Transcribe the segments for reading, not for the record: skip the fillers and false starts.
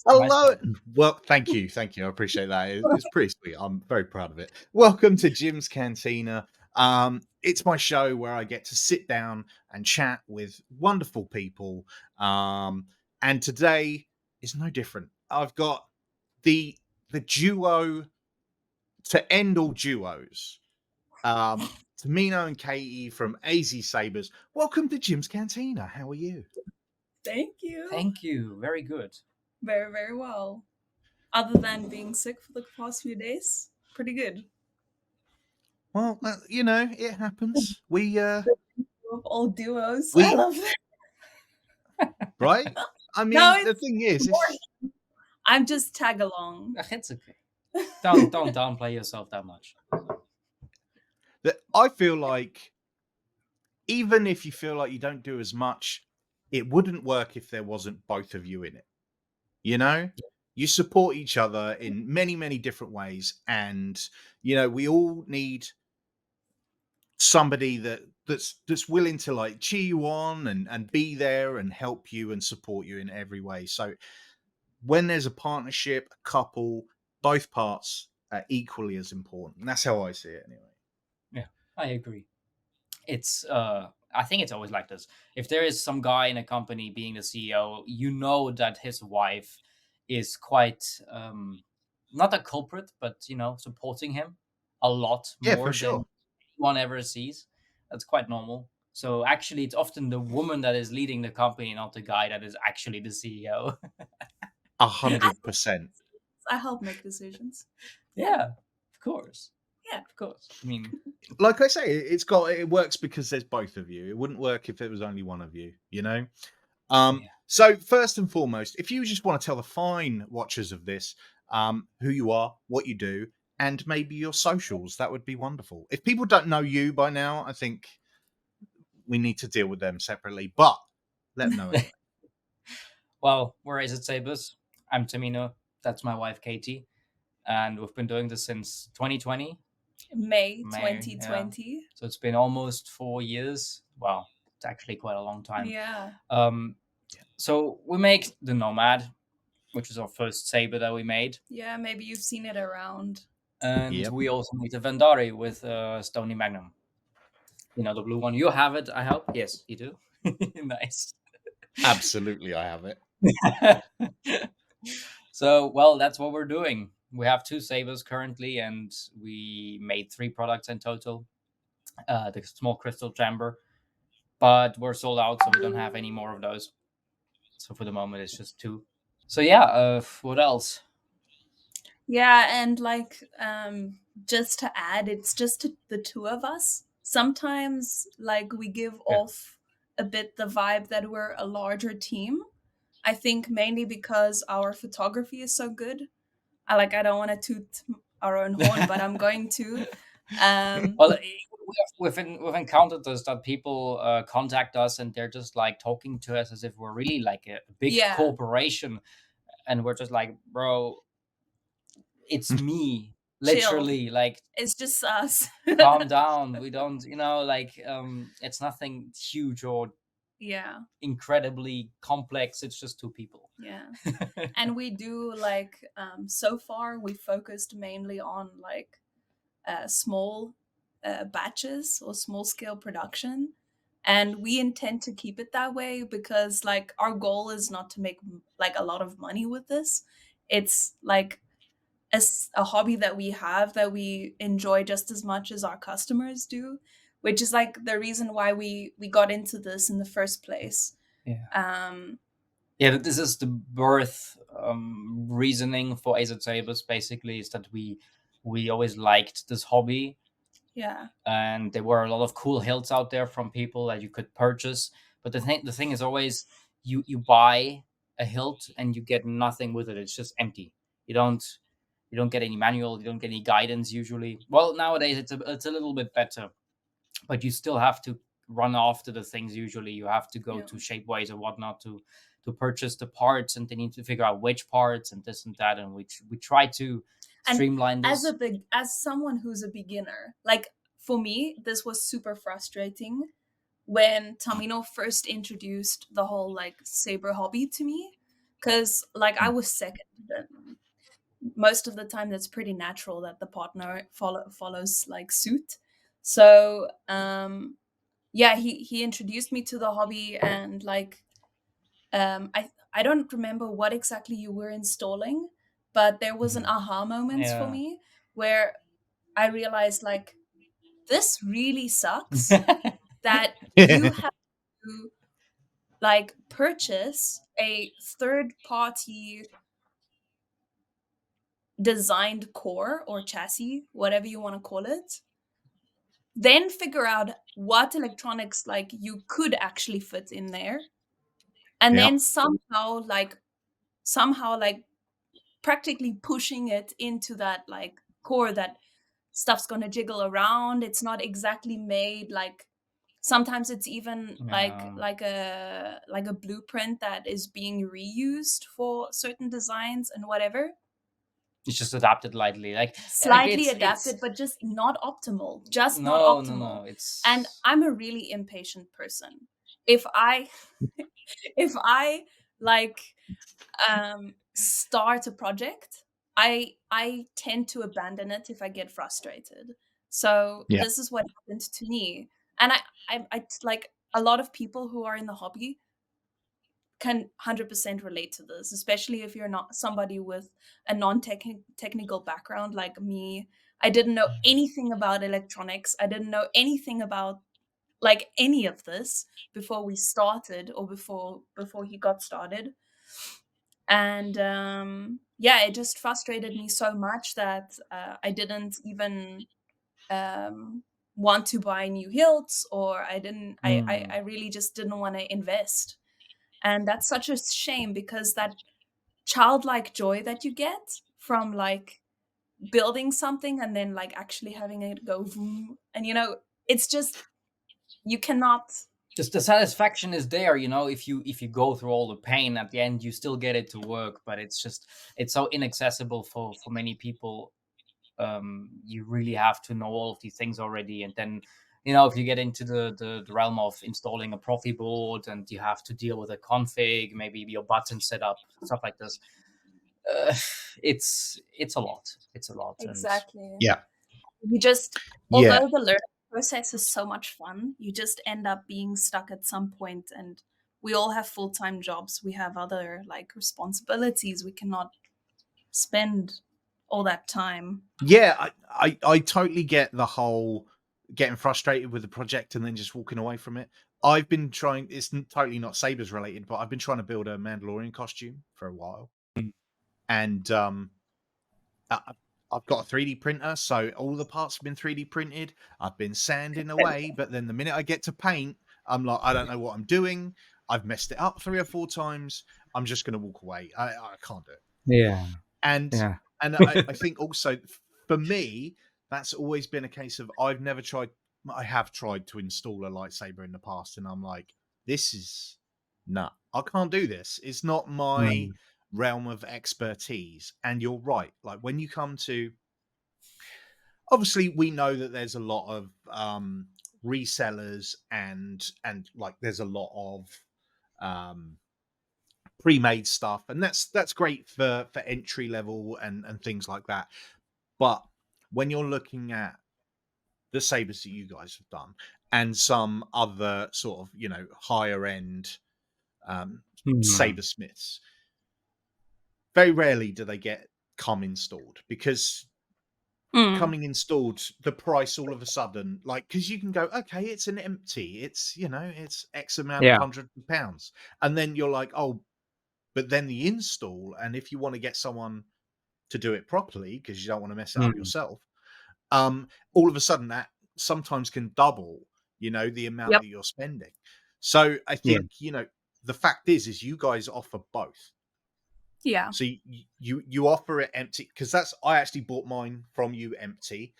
Nice Hello. one. Well, thank you. Thank you. I appreciate that. It's pretty sweet. I'm very proud of it. Welcome to Jim's Cantina. It's my show where I get to sit down and chat with wonderful people. And today is no different. I've got the duo to end all duos. Tamino and Katie from AZ Sabers. Welcome to Jim's Cantina. How are you? Thank you. Thank you. Very good. Very, very well. Other than being sick for the past few days, pretty good. Well, it happens. Of all duos, I We love that. right? I No, mean, the it's thing is, more. I'm just tag along. It's okay. Don't downplay yourself that much. that I feel like even if you feel like you don't do as much, it wouldn't work if there wasn't both of you in it. You know, you support each other in many, many different ways, and we all need somebody that's willing to like cheer you on and be there and help you and support you in every way. So when there's a partnership, a couple, both parts are equally as important. And that's how I see it anyway. Yeah, I agree. It's I think it's always like this. If there is some guy in a company being the CEO, you know that his wife is quite not a culprit, but supporting him a lot Yeah, for more than sure. anyone ever sees. That's quite normal. So actually, it's often the woman that is leading the company, not the guy that is actually the CEO. 100%. I help make decisions. Yeah, of course. Yeah. Of course. I mean, Like I say, it works because there's both of you. It wouldn't work if it was only one of you, yeah. So first and foremost, if you just want to tell the fine watchers of this who you are, what you do, and maybe your socials, that would be wonderful. If people don't know you by now, I think we need to deal with them separately, but let them know anyway. Well, we're AZ Sabers. I'm Tamino. That's my wife, Katie. And we've been doing this since 2020. May Yeah. 2020. So it's been almost 4 years. Wow, it's actually quite a long time. Yeah. So we make the Nomad, which is our first saber that we made. Yeah, maybe you've seen it around. And Yep. we also made the Verndari with Stony Magnum. The blue one. You have it, I hope. Yes, you do. Nice. Absolutely, I have it. So, well, that's what we're doing. We have 2 sabers currently, and we made 3 products in total. The small crystal chamber, but we're sold out, so we don't have any more of those. So for the moment, it's just 2. So yeah, what else? Yeah, and like just to add, it's just the two of us. Sometimes like we give off a bit the vibe that we're a larger team. I think mainly because our photography is so good. I don't want to toot our own horn, but I'm going to. Well, we've encountered this, that people contact us and they're just like talking to us as if we're really like a big Yeah. corporation, and we're just like, bro, it's me. Chill. Literally, like, It's just us. calm down. We don't, it's nothing huge or Yeah. incredibly complex. It's just 2 people. Yeah. And we do like so far we focused mainly on like small batches or small scale production, and we intend to keep it that way because like our goal is not to make like a lot of money with this. It's like a hobby that we have that we enjoy just as much as our customers do, which is like the reason why we got into this in the first place. Yeah, this is the birth reasoning for AZ Sabers. Basically, is that we always liked this hobby. Yeah. And there were a lot of cool hilts out there from people that you could purchase. But the thing is always you buy a hilt and you get nothing with it. It's just empty. You don't get any manual. You don't get any guidance usually. Well, nowadays it's a little bit better, but you still have to run after the things. Usually, you have to go to Shapeways or whatnot to purchase the parts, and they need to figure out which parts and this and that. And we try to streamline this. As someone who's a beginner, like for me, this was super frustrating when Tamino first introduced the whole like saber hobby to me, because like I was second. Most of the time, that's pretty natural that the partner follows like suit. So yeah, he introduced me to the hobby, and like I don't remember what exactly you were installing, but there was an aha moments for Yeah. me where I realized like this really sucks that you have to like purchase a third party designed core or chassis, whatever you want to call it, then figure out what electronics like you could actually fit in there, and Yeah. then somehow like practically pushing it into that like core that stuff's going to jiggle around. It's not exactly made like, sometimes it's even Yeah. like a blueprint that is being reused for certain designs and whatever, It's just adapted lightly. Like slightly it's adapted but just not optimal, just not no, no, optimal. no. And It's I'm a really impatient person. If I if I like start a project, I tend to abandon it if I get frustrated. So Yeah. this is what happened to me. And I like a lot of people who are in the hobby can 100% relate to this, especially if you're not somebody with a non-technical background like me. I didn't know anything about electronics. I didn't know anything about like any of this before we started, or before he got started. And yeah, it just frustrated me so much that I didn't even um, want to buy new hilts, or I didn't I really just didn't want to invest. And that's such a shame, because that childlike joy that you get from like building something and then like actually having it go vroom, and it's just, you cannot. just the satisfaction is there, if you go through all the pain at the end, you still get it to work, but it's so inaccessible for many people. You really have to know all of these things already, and then if you get into the realm of installing a profi board and you have to deal with a config, maybe your button setup, stuff like this, uh, it's a lot. It's a lot. And Exactly. Yeah. You just, Yeah. although the learning process is so much fun, you just end up being stuck at some point. And we all have full-time jobs. We have other like responsibilities. We cannot spend all that time. Yeah, I totally get the whole getting frustrated with the project and then just walking away from it. I've been trying. Totally not Sabers related, but I've been trying to build a Mandalorian costume for a while, and I- I've got a 3D printer, so all the parts have been 3D printed. I've been sanding away, but then the minute I get to paint, I'm like, I don't know what I'm doing. I've messed it up 3 or 4 times. I'm just going to walk away. I can't do it. yeah, And yeah, I think also for me, that's always been a case of I've never tried. I have tried to install a lightsaber in the past, and I'm like, this is nut. I can't do this. It's not my Mm. realm of expertise. And you're right. Like when you come to, obviously, we know that there's a lot of resellers and like there's a lot of um pre-made stuff, and that's great for entry level and things like that. But when you're looking at the sabers that you guys have done and some other sort of higher end um Mm. saber smiths, very rarely do they get come installed, because Mm, coming installed, the price all of a sudden, like, because you can go, okay, it's an empty, it's it's X amount of Yeah. £100, and then you're like, oh, but then the install, and if you want to get someone to do it properly because you don't want to mess it up Mm. yourself, all of a sudden that sometimes can double, the amount yep. that you're spending. So I Yeah. think, the fact is you guys offer both. Yeah. So you offer it empty, because I actually bought mine from you empty.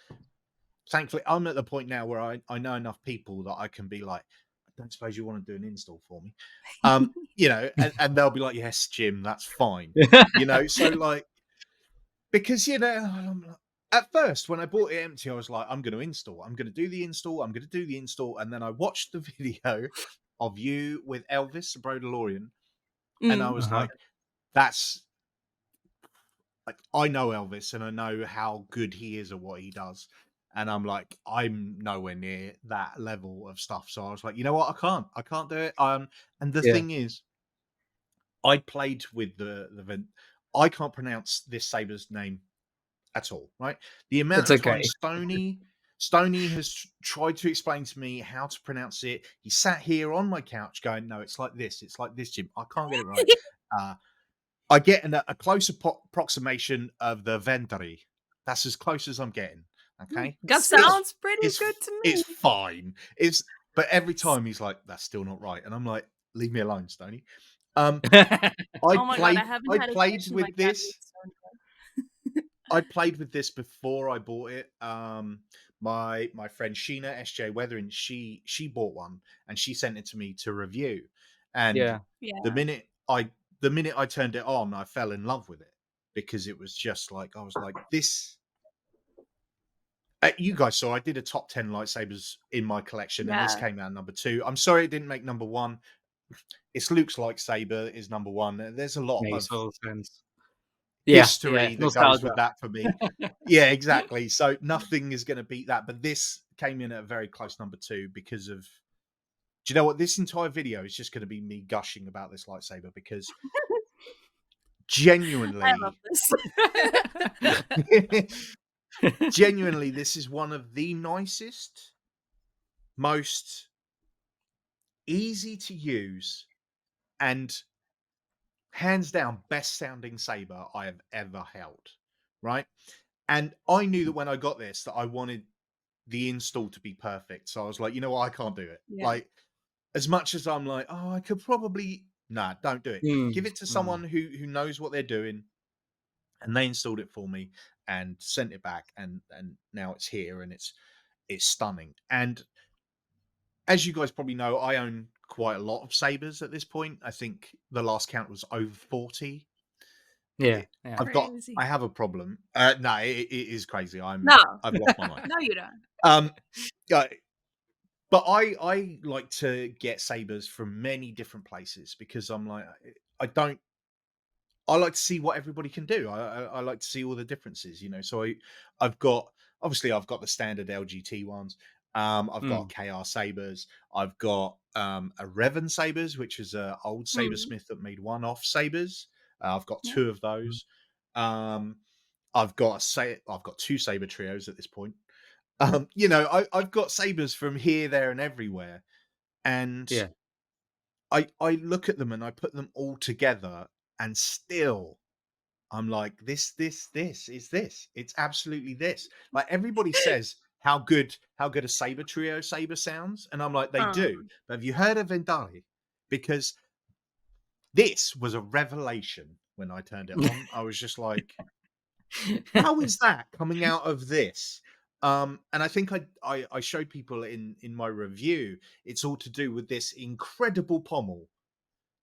Thankfully, I'm at the point now where I know enough people that I can be like, I don't suppose you want to do an install for me. And they'll be like, yes, Jim, that's fine. So like, because at first when I bought it empty, I was like, I'm going to install. I'm going to do the install. I'm going to do the install. And then I watched the video of you with Elvis, the Brodalorian, and I Mm, was Uh-huh. like, that's like, I know Elvis and I know how good he is at what he does. And I'm like, I'm nowhere near that level of stuff. So I was like, you know what? I can't do it. And the Yeah, thing is, I played with I can't pronounce this saber's name at all, right? The amount it's of time okay. Stony has tried to explain to me how to pronounce it. He sat here on my couch going, "No, it's like this. It's like this, Jim. I can't get it right." Uh, I get a closer approximation of the Verndari. That's as close as I'm getting. Okay, it's Sounds pretty it's good to it's me. fine. It's but every time he's like, "That's still not right," and I'm like, "Leave me alone, Stony." Um, Oh my god, I haven't I had a played session with like that with this Sonia. I played with this before I bought it. My friend Sheena SJ Weathering, she bought one and she sent it to me to review. And Yeah, the Yeah. minute I the minute I turned it on, I fell in love with it because it was just like I was like this. You guys saw I did a top 10 lightsabers in my collection, and this Yeah. came out number two. I'm sorry it didn't make number one. It's Luke's lightsaber is number one. There's a lot makes of total sense. Yeah, yeah, history that goes nostalgia. with that for me. Yeah, exactly. So nothing is going to beat that. But this came in at a very close number two because of. Do you know what? This entire video is just going to be me gushing about this lightsaber because I love genuinely, this. genuinely, this is one of the nicest, most easy to use, and hands down best sounding saber I have ever held. Right. And I knew that when I got this, that I wanted the install to be perfect. So I was like, you know what, I can't do it. Yeah. Like, as much as I'm like, oh, I could probably nah, don't do it. Mm, Give it to mm. someone who knows what they're doing. And they installed it for me and sent it back, and now it's here and it's stunning. And as you guys probably know, I own quite a lot of sabers at this point. I think the last count was over 40. Yeah, It, yeah. Crazy. I have a problem. No, it is crazy. No. I've lost my mind. No, you don't. Um, uh, But I like to get sabers from many different places because I'm like I don't I like to see what everybody can do. I like to see all the differences, you know. So I've got obviously I've got the standard LGT ones. I've got Mm, KR sabers. I've got a Revan sabers, which is a old Mm. sabersmith that made one-off sabers. I've got Yeah. two of mm, those. Um, I've got two saber trios at this point. I've got sabers from here, there, and everywhere, and yeah. I look at them and I put them all together, and still I'm like, this is this. It's absolutely this. Like everybody says how good a saber sounds, and I'm like, they do. Um, But have you heard of Vendari? Because this was a revelation when I turned it on. I was just like, how is that coming out of this? And I think I showed people in my review. It's all to do with this incredible pommel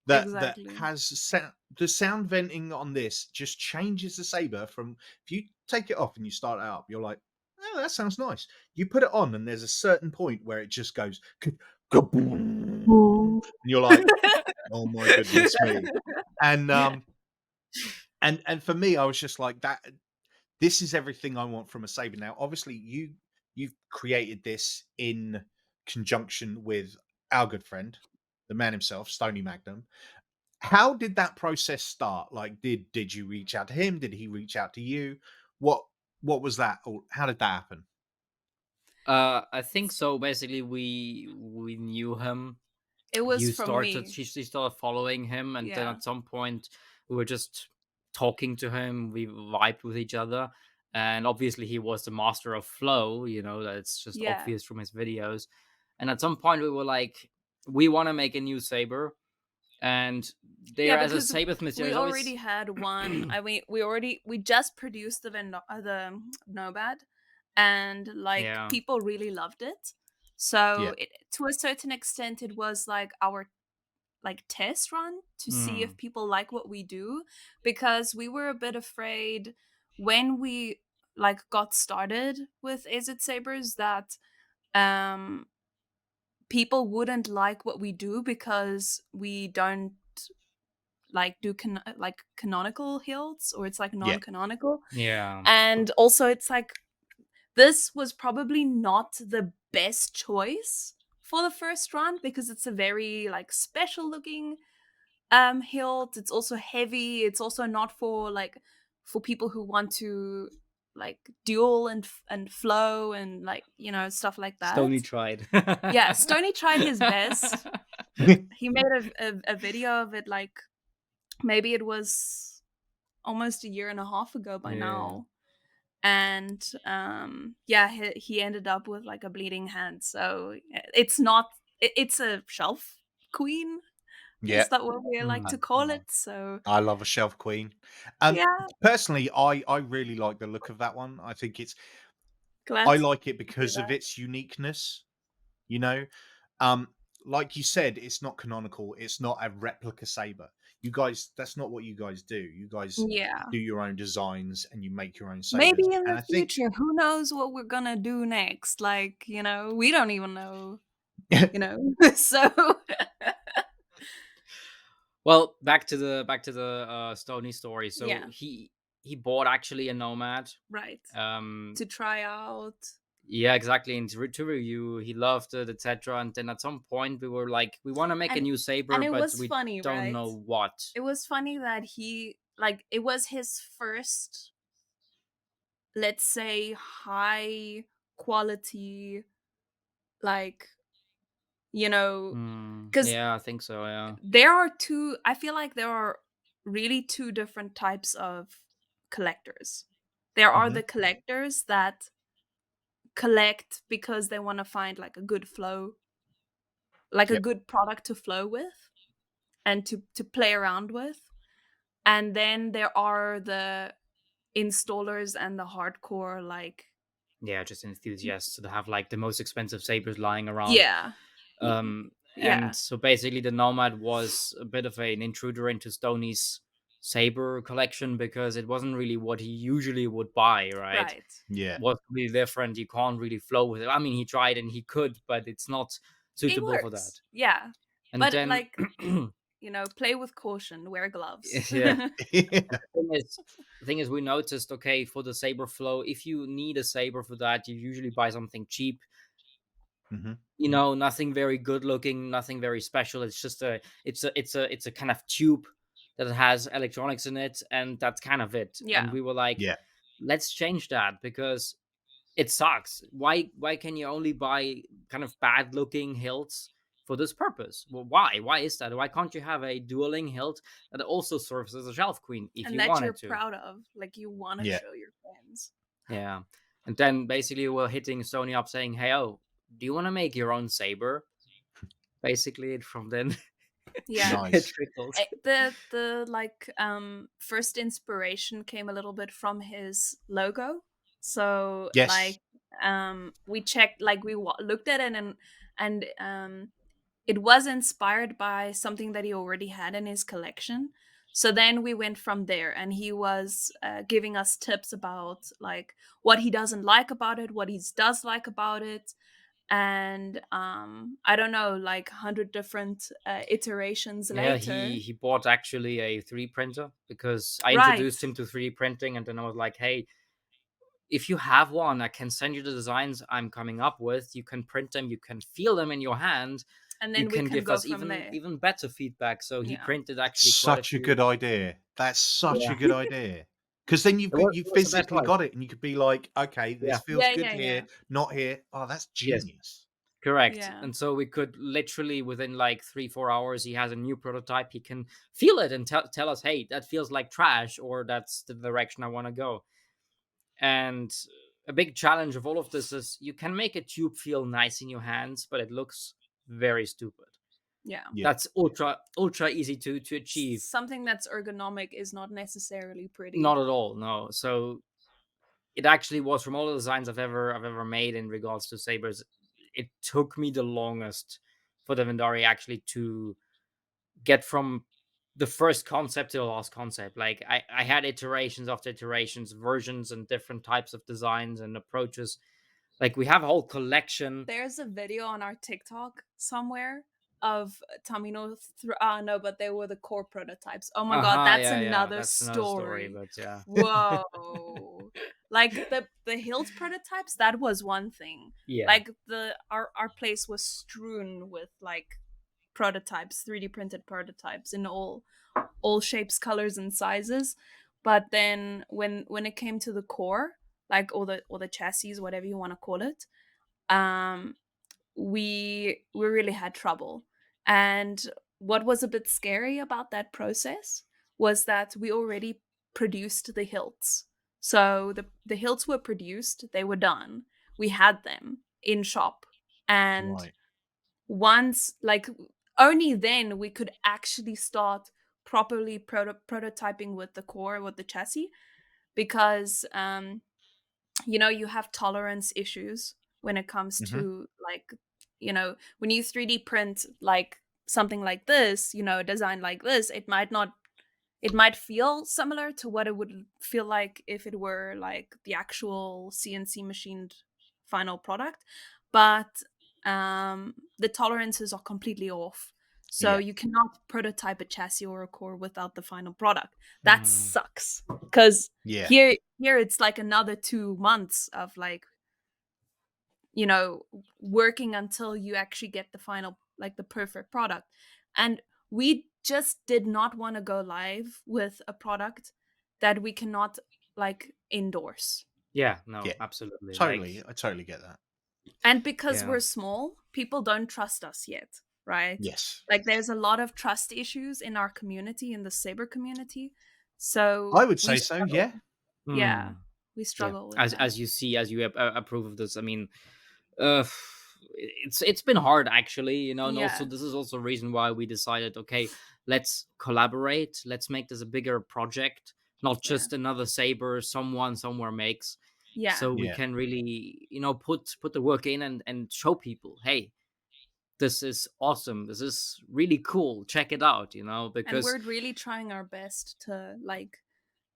that exactly. has the sound venting on this just changes the saber from if you take it off and you start it up, you're like, oh, that sounds nice. You put it on and there's a certain point where it just goes kaboom, and you're like, oh my goodness me. And and for me, I was just like that. This is everything I want from a saber. Now, obviously, you've created this in conjunction with our good friend, the man himself, Stony Magnum. How did that process start? Like, did you reach out to him? Did he reach out to you? What what was that? Or how did that happen? I think so. Basically, we knew him. It was You from started. me. She started following him, and then Yeah. at some point, we were just talking to him. We vibed with each other, and obviously, he was the master of flow. You know, that's just Yeah. obvious from his videos. And at some point, we were like, we want to make a new saber, and Yeah, there as a because sabersmith, we there's always already had one. I mean, we just produced the Nomad, and like yeah. people really loved it. Yeah. So to a certain extent, it was like our like test run to see if Mm, people like what we do, because we were a bit afraid when we like got started with AZ Sabers that um people wouldn't like what we do because we don't like do like canonical hilts, or it's like Yeah. non-canonical. Yeah. And also it's like this was probably not the best choice for the first run because it's a very like special looking hilt. It's also heavy. It's also not for like for people who want to like duel and flow and like, you know, stuff like that. Stony tried. Yeah, Stony tried his best. He made a video of it like maybe it was almost a year and a half ago by Yeah. now. And yeah, he ended up with like a bleeding hand. So it's not it's a shelf queen, Yeah. is that what we like Mm. to call it? So I love a shelf queen. yeah, Personally, I really like the look of that one. I think glad I to like it hear because of that. its uniqueness, you know? Um, like you said, it's not canonical, it's not a replica saber. You guys, that's not what you guys do. You guys Yeah, do your own designs and you make your own maybe sabers. in And the I think future, who knows what we're gonna do next? Like, you know, we don't even know, you know. So Well, back to the Stony story. So yeah, he bought actually a Nomad. right. Um, To try out. yeah, exactly. And to review, he loved it, etc. And then at some point, we were like, we want to make a And new and saber, it but was we funny, don't right? know what. It was funny that he like it was his first, let's say, high quality, like, you know, because Yeah, I think so. Yeah. there are two, I feel like there are really two different types of collectors. There are Mhm. the collectors that collect because they want to find like a good flow, like a Yep. good product to flow with and to play around with. And then there are the installers and the hardcore, like, Yeah, just enthusiasts that have like the most expensive sabers lying around. yeah. And Yeah, so basically, the Nomad was a bit of an intruder into Stoney's saber collection because it wasn't really what he usually would buy, right? right. Yeah. Was really different. You can't really flow with it. I mean, he tried and he could, but it's not It suitable for that. works. Yeah. And But then, like, you know, play with caution, wear gloves. yeah, Yeah. the thing is, we noticed, okay, for the saber flow, if you need a saber for that, you usually buy something cheap. Mhm. You know, nothing very good looking, nothing very special. It's just it's a kind of tube that has electronics in it, and that's kind of it. And Yeah. we were like, Yeah. let's change that because it sucks. Why can you only buy kind of bad looking hilts for this purpose? Well, why is that? Why can't you have a dueling hilt that also serves as a shelf queen if And you that you're wanted to? proud of, like you want to Yeah. show your friends. Yeah. And then basically we're hitting Sony up saying, hey, oh, do you want to make your own saber? Basically, from then Yeah. it Nice. trickles. The like first inspiration came a little bit from his logo. So Yes. like we checked, like we looked at it, and it was inspired by something that he already had in his collection. So then we went from there, and he was giving us tips about like what he doesn't like about it, what he does like about it, and I don't know, like 100 different iterations Yeah, later. he bought actually a 3D printer because I Right. introduced him to 3D printing, and then I was like, hey, if you have one, I can send you the designs I'm coming up with. You can print them, you can feel them in your hand. And You then we can can give go us from there. even better feedback. So he Yeah. printed actually quite a Such a few. good idea. That's such Yeah, a good idea. Because then you it was the best physically one. got it and you could be like, okay, this Yeah. feels Yeah, good yeah, here, yeah. not here. Oh, that's Yes. genius. Correct. Yeah. And so we could literally within like 3-4 hours, he has a new prototype. He can feel it and tell us, hey, that feels like trash, or that's the direction I want to go. And a big challenge of all of this is you can make a tube feel nice in your hands, but it looks very stupid. Yeah. Yeah. That's ultra easy to achieve. Something that's ergonomic is not necessarily pretty. Not at all, no. So it actually was, from all the designs I've ever made in regards to sabers, it took me the longest for the Verndari actually to get from the first concept to the last concept. Like I had iterations after iterations, versions, and different types of designs and approaches. Like we have a whole collection. There's a video on our TikTok somewhere of Tamino. No, but they were the core prototypes. Oh my god, that's Yeah. another That's another story, story. but yeah. Whoa. Like the hilt prototypes, that was one thing. Yeah. Like our place was strewn with like prototypes, 3D printed prototypes in all shapes, colors, and sizes. But then when it came to the core, like all the chassis, whatever you want to call it, um, we really had trouble. And what was a bit scary about that process was that we already produced the hilts. So the hilts were produced, they were done. We had them in shop. And Right. once, like, only then we could actually start properly prototyping with the core, with the chassis, because you have tolerance issues when it comes Hmm. to, like, when you 3D print like something like this, a design like this, it might feel similar to what it would feel like if it were like the actual CNC machined final product, but the tolerances are completely off. So Yeah. you cannot prototype a chassis or a core without the final product. That Mm. sucks, because Yeah. here it's like another 2 months of, like, working until you actually get the final, like, the perfect product. And we just did not want to go live with a product that we cannot, like, endorse. Yeah, no, Yeah. absolutely. Like, Totally. I totally get that. And because yeah. we're small, people don't trust us yet, right? Yes. Like, there's a lot of trust issues in our community, in the saber community. I So would we say so. Yeah. struggle. Yeah, Mm. we Yeah. struggle with that. As you see, as you approve of this, I mean, uh, it's been hard actually, and also Yeah, this is also a reason why we decided, okay, let's collaborate, let's make this a bigger project, not yeah, just another saber someone somewhere makes, yeah. so we Yeah. can really, put the work in and show people, hey, this is awesome, this is really cool, check it out, And because we're really trying our best to, like,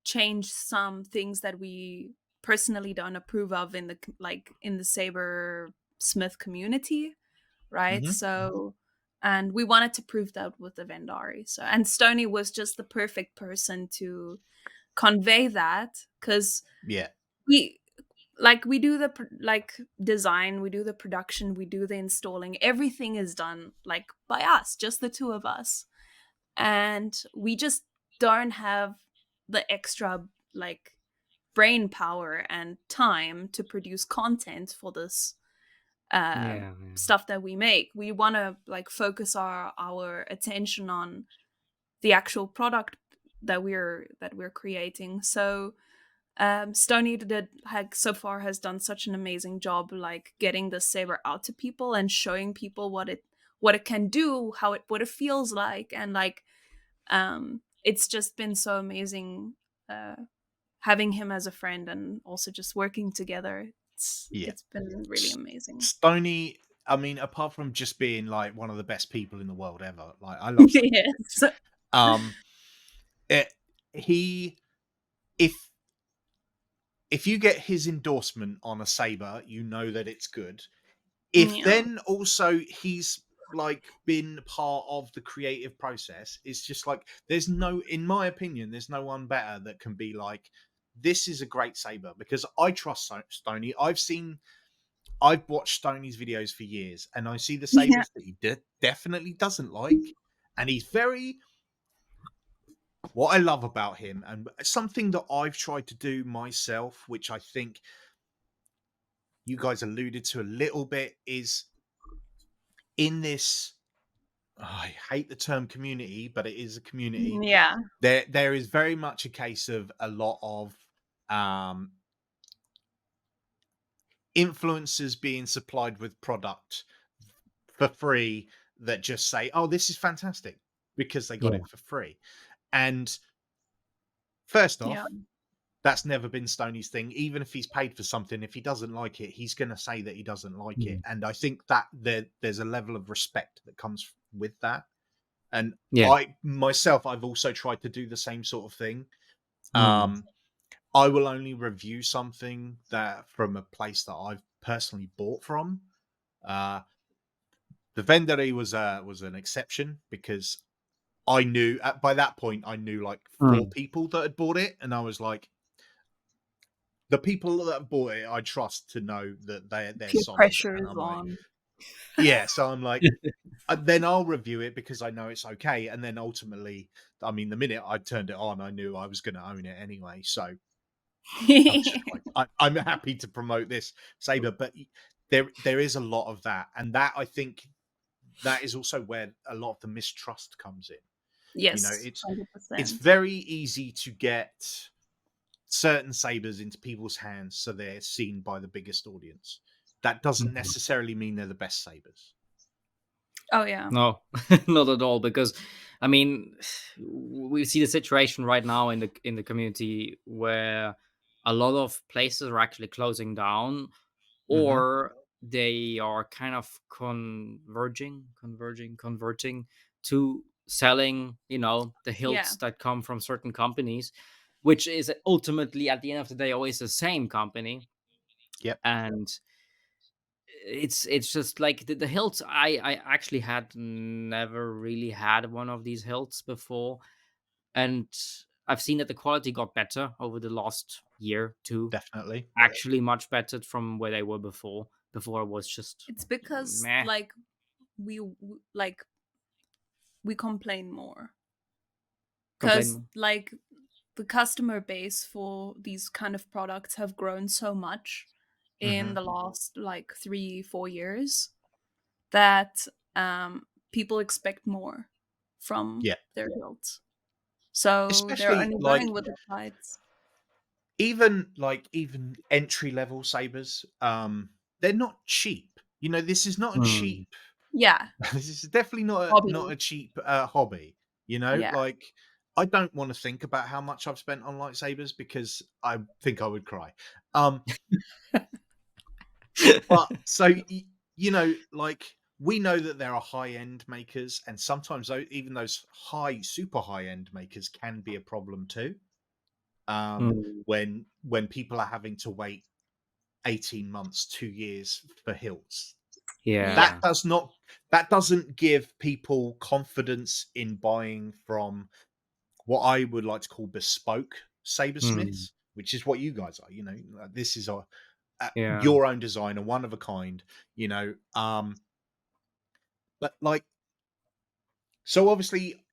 change some things that we personally don't approve of in the like in the saber smith community, right? Hmm. So, and we wanted to prove that with the Verndari. So, and Stony was just the perfect person to convey that, because Yeah. we we do the like design, we do the production, we do the installing, everything is done like by us, just the two of us. And we just don't have the extra, like, brain power and time to produce content for this uh yeah, stuff that we make. We want to, like, focus our attention on the actual product that we're creating. So Stony did, like, so far has done such an amazing job, like, getting the saber out to people and showing people what it can do, what it feels like. And, like, it's just been so amazing, uh having him as a friend and also just working together. Yeah. It's been really S- amazing. Stony, I mean, apart from just being like one of the best people in the world ever, like I love Stony. Yes. Um, it, he, if you get his endorsement on a saber, you know that it's good. If Yeah. then also he's like been part of the creative process, it's just like there's no, in my opinion, there's no one better that can be like, this is a great saber, because I trust Stony. I've watched Stoney's videos for years, and I see the Yeah. sabers that he definitely doesn't like, and he's very. What I love about him, and something that I've tried to do myself, which I think you guys alluded to a little bit, is in this. I hate the term community, but it is a community. Yeah. There is very much a case of a lot of um, influencers being supplied with product for free that just say, "Oh, this is fantastic," because they got yeah, it for free. And first Yeah. off, that's never been Stoney's thing. Even if he's paid for something, if he doesn't like it, he's going to say that he doesn't like it. mm, And I think that there's a level of respect that comes with that. And yeah, I myself, I've also tried to do the same sort of thing. mm, Um, I will only review something that from a place that I've personally bought from. Uh, The Verndari was an exception because I knew by that point I knew like 4 Mm. people that had bought it, and I was like, the people that have bought it, I trust to know that they're Peer solid, pressure and is I'm like, on. yeah. So I'm like, then I'll review it because I know it's okay, and then ultimately, I mean, the minute I turned it on, I knew I was going to own it anyway. So I was just like, I'm happy to promote this saber, but there is a lot of that, and that I think that is also where a lot of the mistrust comes in. You know, Yes, it's 100%. very easy to get certain sabers into people's hands so they're seen by the biggest audience. That doesn't Mhm. necessarily mean they're the best sabers. Oh yeah. No, not at all. Because I mean, we see the situation right now in the community where a lot of places are actually closing down, Hmm. or they are kind of converting to selling, the Yeah. hilts that come from certain companies, which is ultimately at the end of the day always the same company. Yep, And it's just like the hilts. I actually had never really had one of these hilts before, and I've seen that the quality got better over the last year too. definitely. Actually, much better from where they were before. Before it was just It's because meh. like like we complain more Complain because more. like the customer base for these kind of products have grown so much in Hmm. the last like 3-4 years that people expect more from Yeah, their builds, so they're especially only like running with the tides. even entry level sabers. They're not cheap. You know, this is not a Hmm. cheap. Yeah. This is definitely not Hobby. a cheap hobby. You know, Yeah. like I don't want to think about how much I've spent on lightsabers because I think I would cry. Um, but so you know, like we know that there are high end makers, and sometimes even those super high end makers can be a problem too. Hmm. When people are having to wait 18 months, 2 years for hilts, that Yeah. Yeah. does not that doesn't give people confidence in buying from what I would like to call bespoke Hmm. sabersmiths, which is what you guys are. You know, this is Yeah. your own design, a one of a kind. You know, but like so obviously,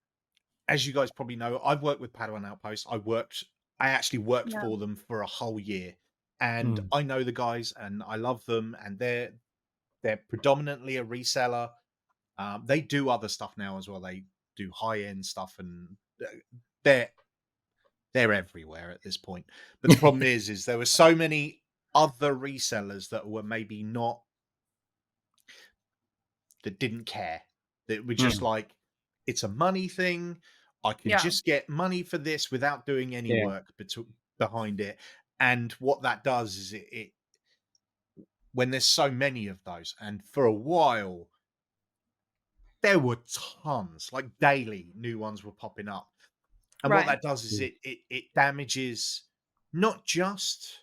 as you guys probably know, I've worked with Padawan Outpost. I actually worked Yeah. for them for a whole year, and Hmm. I know the guys, and I love them, and they're predominantly a reseller. They do other stuff now as well. They do high end stuff, and they're they're everywhere at this point. But the problem is there were so many other resellers that were maybe not that didn't care. That were just Hmm. like, it's a money thing. I can Yeah. just get money for this without doing any Yeah. work behind it. And what that does is it when there's so many of those, and for a while there were tons, like daily new ones were popping up. And what Right. that does is Hmm. it damages not just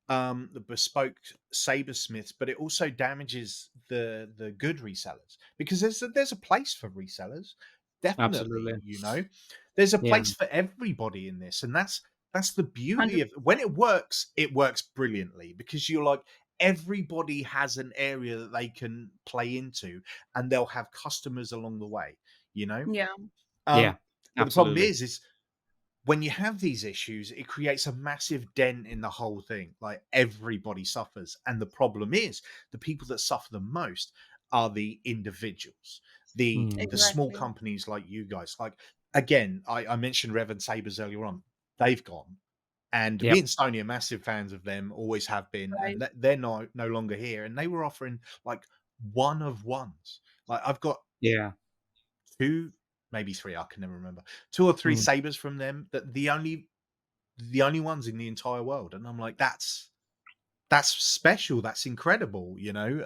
the bespoke sabersmiths, but it also damages the good resellers because there's a place for resellers, definitely. Absolutely. You know, there's a Yeah. place for everybody in this, and that's the beauty 100. of when it works brilliantly because you're like everybody has an area that they can play into, and they'll have customers along the way. You know, Yeah. Yeah. um, but the problem Absolutely. is when you have these issues, it creates a massive dent in the whole thing. Like everybody suffers. And the problem is the people that suffer the most are the individuals, Hmm. the small Exactly. companies like you guys. Like again, I mentioned Rev and Sabers earlier on. They've gone. And me Yep. and Sony are massive fans of them, always have been, Right. and they're no longer here. And they were offering like one of ones. Like I've got Yeah. two, maybe three, I can never remember. Two or three Hmm. sabers from them that the only ones in the entire world, and I'm like, that's special, that's incredible, you know.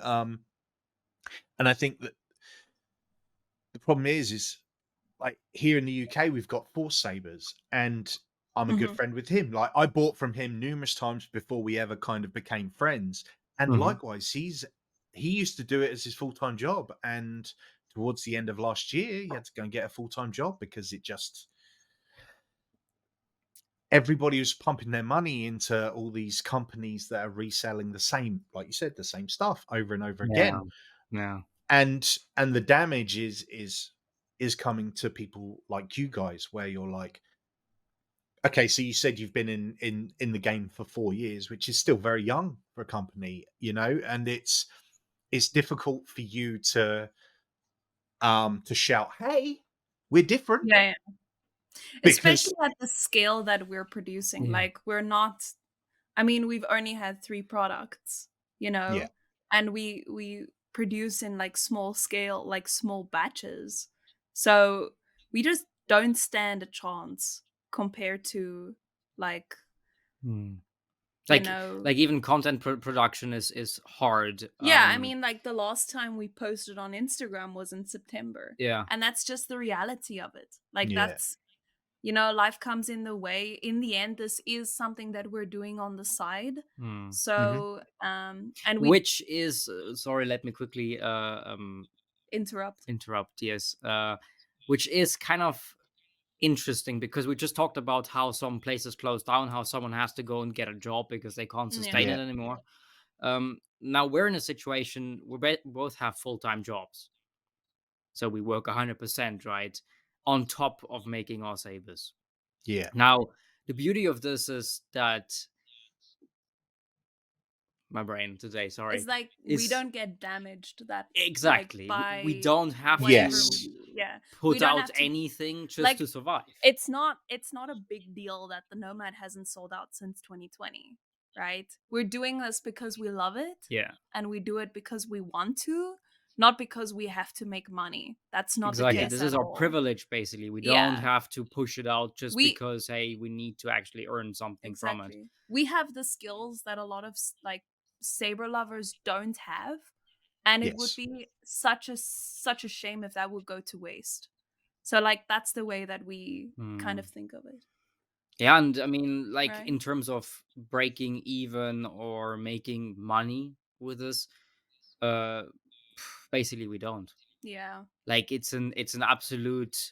And I think that the problem is like here in the UK we've got Force Sabers, and I'm a good Hmm. friend with him. Like I bought from him numerous times before we ever kind of became friends, and Hmm. likewise he used to do it as his full-time job, and towards the end of last year, he had to go and get a full-time job because it just everybody was pumping their money into all these companies that are reselling the same, like you said, the same stuff over and over Yeah. again. Yeah. And the damage is coming to people like you guys, where you're like, okay, so you said you've been in the game for 4 years, which is still very young for a company, and it's difficult for you to shout, "Hey, we're different," Yeah, yeah. because Especially at the scale that we're producing. Yeah. Like we're not, I mean, we've only had 3 products, yeah, and we produce in like small scale, like small batches. So we just don't stand a chance compared to like, Hmm. you Like know, like even content production is hard. yeah, I mean, like the last time we posted on Instagram was in September. Yeah. And that's just the reality of it. Like yeah, that's, life comes in the way. In the end, this is something that we're doing on the side. Hmm. hmm So, and we Which is sorry, let me quickly interrupt. interrupt. Yes. Which is kind of interesting because we just talked about how some places close down, how someone has to go and get a job because they can't Yeah. sustain yeah, it anymore. Now we're in a situation where we both have full-time jobs, so we work 100%, right, on top of making our sabers. yeah, Now the beauty of this is that my brain today, It's sorry, like we is don't get damaged that like exactly we by don't have whatever yes, to we, yeah. We put don't out have to, anything just like, to survive. it's not a big deal that the Nomad hasn't sold out since 2020, right? We're doing this because we love it, Yeah. and we do it because we want to, not because we have to make money. That's not the Exactly. yeah, case This at is our all. privilege, basically. We don't Yeah. have to push it out just We because, hey, we need to actually earn something from it. exactly. We have the skills that a lot of like saber lovers don't have, and it would yes. be such a shame if that would go to waste. So like that's the way that we kind Hmm. of think of it, Yeah, and I mean, like right? in terms of breaking even or making money with this, uh, basically we don't. Yeah. Like it's an absolute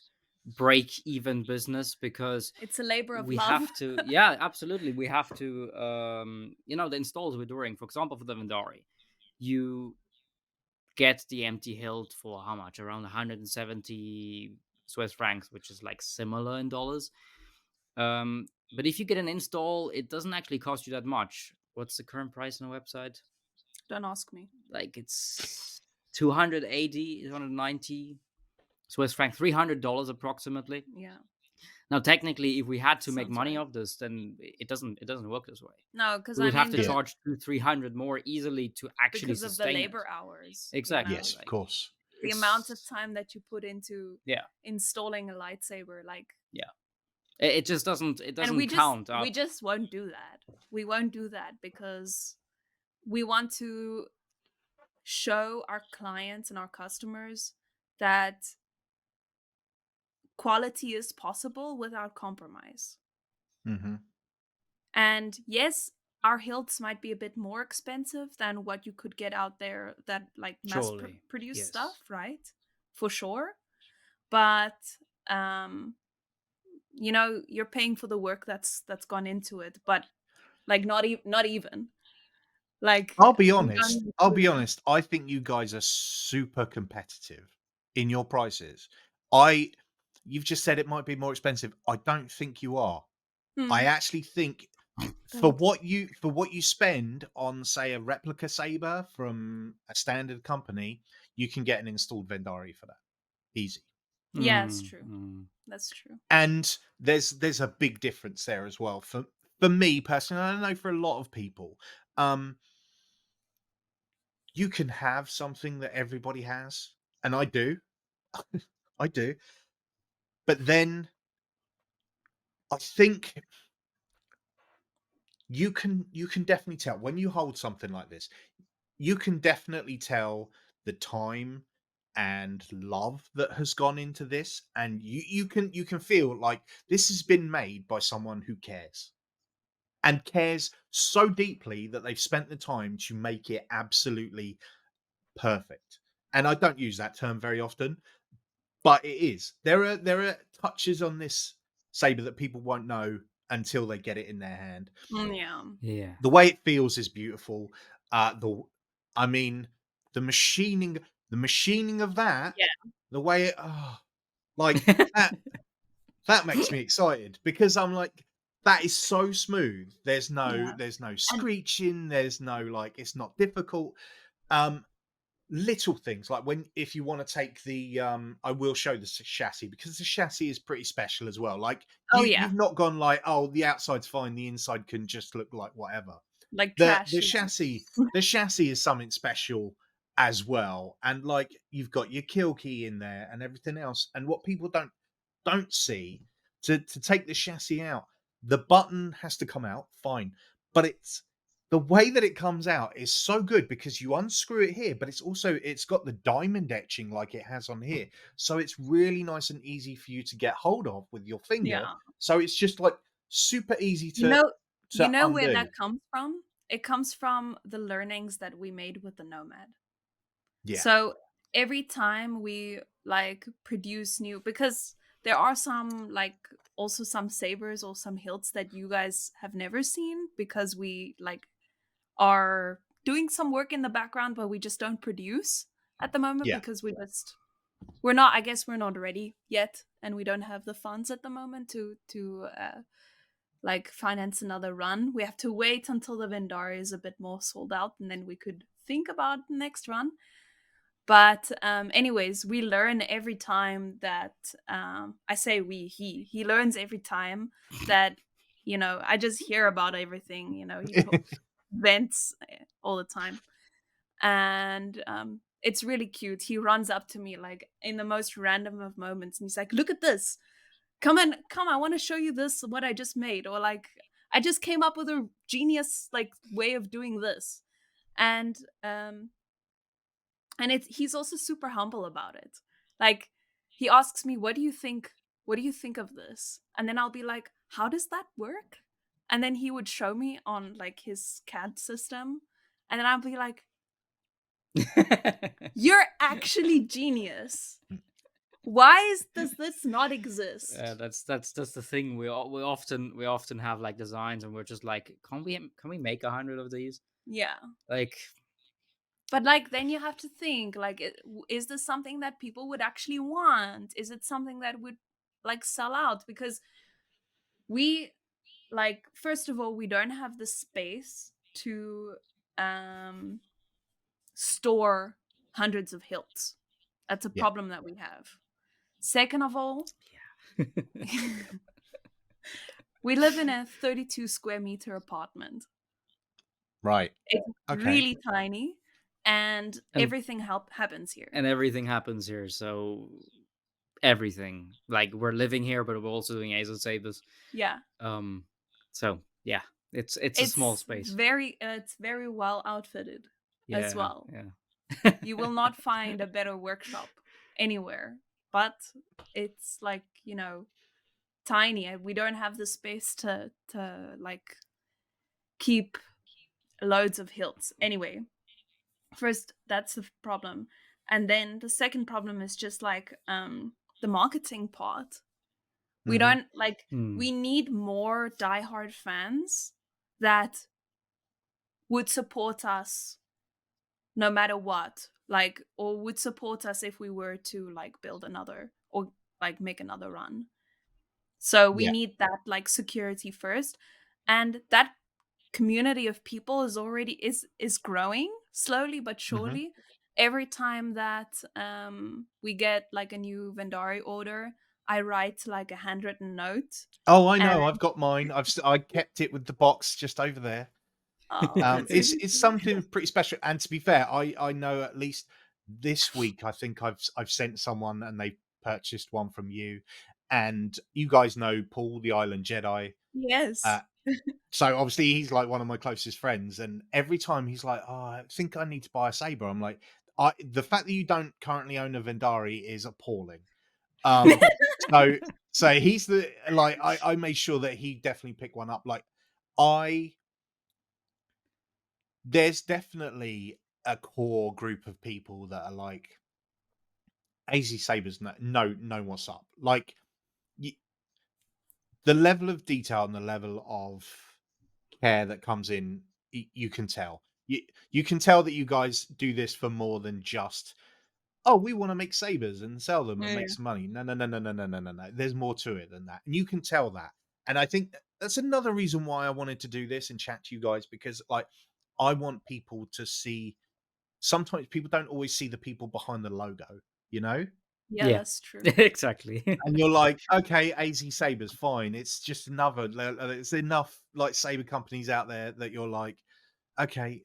break even business because It's a labor of we love. have to. Yeah, absolutely, we have to. The installs we're doing, for example, for the Verndari, you get the empty hilt for how much? Around 170 Swiss francs, which is like similar in dollars. But if you get an install, it doesn't actually cost you that much. What's the current price on the website? Don't ask me. Like it's 280, 290 Swiss franc, $300 approximately. Yeah. Now, technically, if we had to make Sounds money right. off this, then it doesn't work this way. No, because We I would have mean to Yeah. charge 200-300 more easily to actually because of the sustain it. labor hours, Exactly. Yes, of Like course. the amount of it's time that you put into yeah, installing a lightsaber, like, yeah. It just doesn't it and doesn't count we up. just won't do that. We won't do that because we want to show our clients and our customers that quality is possible without compromise. hmm And yes, our hilts might be a bit more expensive than what you could get out there that like Surely, produce yes. stuff, right? For sure. But you're paying for the work that's gone into it, but like not even. Like I'll be we don't honest. need I'll be to. honest. I think you guys are super competitive in your prices. I, you've just said it might be more expensive. I don't think you are. I Hmm, actually think thanks. for what you spend on, say, a replica saber from a standard company, you can get an installed Vendari for that. Easy. Yeah, it's Mm, true. mm. That's true. And there's a big difference there as well. For me personally, I don't know for a lot of people. Um, you can have something that everybody has, and I do. I do. But then I think you can definitely tell when you hold something like this, you can definitely tell the time and love that has gone into this, and you can feel like this has been made by someone who cares, and cares so deeply that they've spent the time to make it absolutely perfect. And I don't use that term very often, but it is. There are touches on this saber that people won't know until they get it in their hand. Yeah. Yeah. The way it feels is beautiful. The I mean, the machining, the machining of that, Yeah. the way it, like that makes me excited because I'm like, that is so smooth. Yeah. There's no And screeching. There's no like, it's not difficult. Um, Little things like when if you want to take the I will show the chassis because the chassis is pretty special as well. Like oh yeah, you've not gone like, oh, the outside's fine, the inside can just look like whatever. like the trash. the chassis the chassis is something special as well, and like you've got your kill key in there and everything else, and what people don't see, to take the chassis out, the button has to come out fine, but it's the way that it comes out is so good because you unscrew it here, but it's got the diamond etching like it has on here, so it's really nice and easy for you to get hold of with your finger, Yeah. so it's just like super easy You know, you to know where undo. that comes from? It comes from the learnings that we made with the Nomad. Yeah. So every time we like produce new, because there are some like also some sabers or some hilts that you guys have never seen because we like are doing some work in the background, but we just don't produce at the moment Yeah. because we're not, I guess we're not ready yet, and we don't have the funds at the moment to like finance another run. We have to wait until the Verndari is a bit more sold out, and then we could think about the next run. But anyways, we learn every time that I say we, he learns every time that, you know, I just hear about everything, you know, vents all the time. And it's really cute. He runs up to me like in the most random of moments and he's like, look at this, come, I want to show you this, what I just made, or like I just came up with a genius like way of doing this. And he's also super humble about it. Like he asks me, what do you think of this? And then I'll be like, how does that work? And then he would show me on like his CAD system, and then I'll be like, you're actually genius. Does this not exist? That's the thing. We often have like designs, and we're just like, can we make 100 of these? Yeah. Like, But like then you have to think like, is this something that people would actually want? Is it something that would like sell out? Because we, like, first of all, we don't have the space to um store hundreds of hilts. That's a Yeah. problem that we have. Second of all, yeah. we live in a 32 square meter apartment. Right. It's Okay. really tiny, and And- everything happens here. And everything happens here, so everything. Like we're living here, but we're also doing AZ Sabers. Yeah. So yeah, it's a small space. It's very well outfitted as Yeah, well. yeah. You will not find a better workshop anywhere, but it's like, you know, tiny. We don't have the space to like keep loads of hilts. Anyway, first that's the problem. And then the second problem is just like the marketing part. We Mhm. don't like Hmm. we need more diehard fans that would support us no matter what, like, or would support us if we were to like build another or like make another run. So we Yeah. need that like security first, and that community of people is growing slowly but Mhm. surely. Every time that we get like a new Vendari order, I write like a handwritten note. Oh, I And know. I've got mine. I kept it with the box just over there. oh, that's It's really it's sweet. something pretty special. And to be fair, I know at least this week. I think I've sent someone and they purchased one from you. And you guys know Paul, the Island Jedi. Uh, Yes. so obviously he's like one of my closest friends. And every time he's like, "Oh, I think I need to buy a saber," I'm like, the fact that you don't currently own a Vendari is appalling. Um, so he's the like I made sure that he definitely picked one up. Like I there's definitely a core group of people that are like AZ Sabers. No, what's up? Like y the level of detail and the level of care that comes in, you can tell. You can tell that you guys do this for more than just, oh, we want to make sabers and sell them and Yeah. make some money. No, no, no, no, no, no, no, no, no. There's more to it than that, and you can tell that. And I think that's another reason why I wanted to do this and chat to you guys, because like I want people to see. Sometimes people don't always see the people behind the logo, you know. Yeah, Yeah, that's true. exactly. And you're like, okay, AZ Sabers, fine. It's just another. There's enough like saber companies out there that you're like, okay.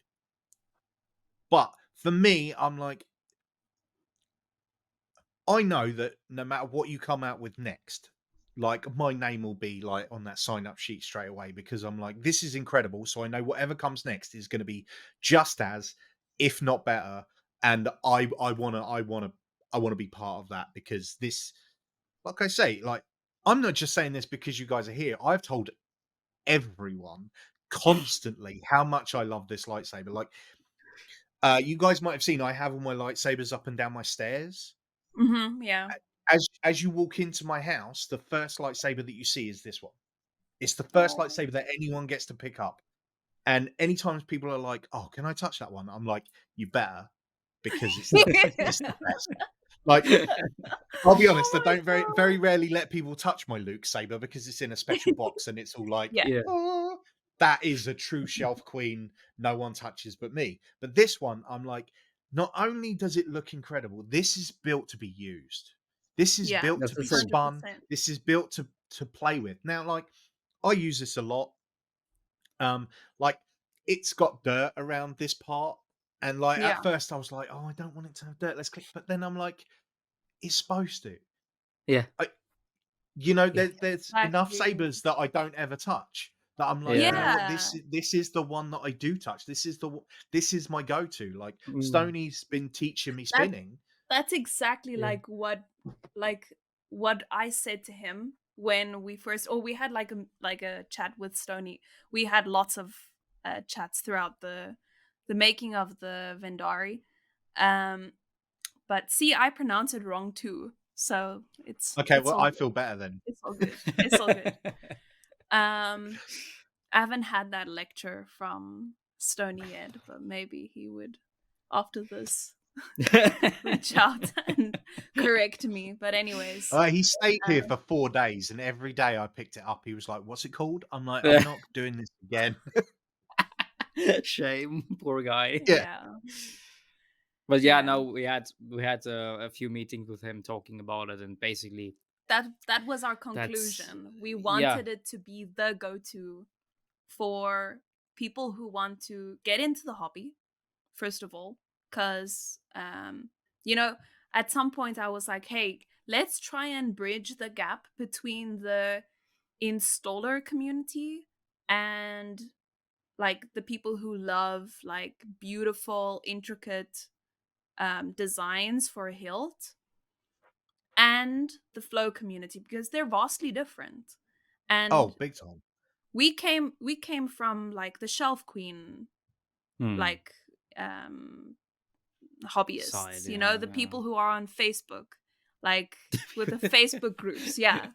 But for me, I'm like, I know that no matter what you come out with next, like my name will be like on that sign up sheet straight away, because I'm like, this is incredible. So I know whatever comes next is going to be just as, if not better. And I wanna be part of that, because this, like I say, like I'm not just saying this because you guys are here. I've told everyone constantly how much I love this lightsaber. Like, you guys might have seen I have all my lightsabers up and down my stairs. Yeah. As you walk into my house, the first lightsaber that you see is this one. It's the first Oh. lightsaber that anyone gets to pick up. And anytime people are like, "Oh, can I touch that one?" I'm like, "You better, because it's the best." Like, I'll be honest, I Oh my don't very rarely let people touch my Luke saber, because it's in a special god. box and it's all like, Yeah. Yeah. "Oh, that is a true shelf queen, no one touches but me." But this one, I'm like, not only does it look incredible, this is built to be used. This is Yeah. built That's to the be thing. spun. 100%. This is built to play with. Now, like, I use this a lot. Like, it's got dirt around this part, and like Yeah. at first I was like, "Oh, I don't want it to have dirt. Let's click." But then I'm like, it's supposed to. Yeah. I, Yeah. there's enough Exactly. sabers that I don't ever touch. That I'm like, you know Yeah. what? Yeah. This is the one that I do touch. This is my go to. Like Mm. Stoney's been teaching me That spinning. that's exactly Yeah. like what I said to him when we first, or we had like a chat with Stony. We had lots of chats throughout the making of the Vendari. Um but see, I pronounce it wrong too. So Okay, it's well, all I good. feel better then. It's all good. It's all good. Um I haven't had that lecture from Stony yet, but maybe he would after this reach out and correct me. But anyways, He stayed here uh, for 4 days, and every day I picked it up, he was like, "What's it called?" I'm like, "I'm not doing this again." Shame, poor guy. Yeah. yeah, But yeah, yeah. no, we had a few meetings with him talking about it, and basically That was our that's conclusion. We yeah. wanted it to be the go-to for people who want to get into the hobby, first of all, because you know, at some point I was like, hey, let's try and bridge the gap between the installer community and like the people who love like beautiful intricate designs for a hilt, and the flow community, because they're vastly different. Oh, And big time. we came from like the shelf queen, Hmm. like um Side, hobbyists, yeah, the yeah. people who are on Facebook, like with the Facebook groups. Yeah,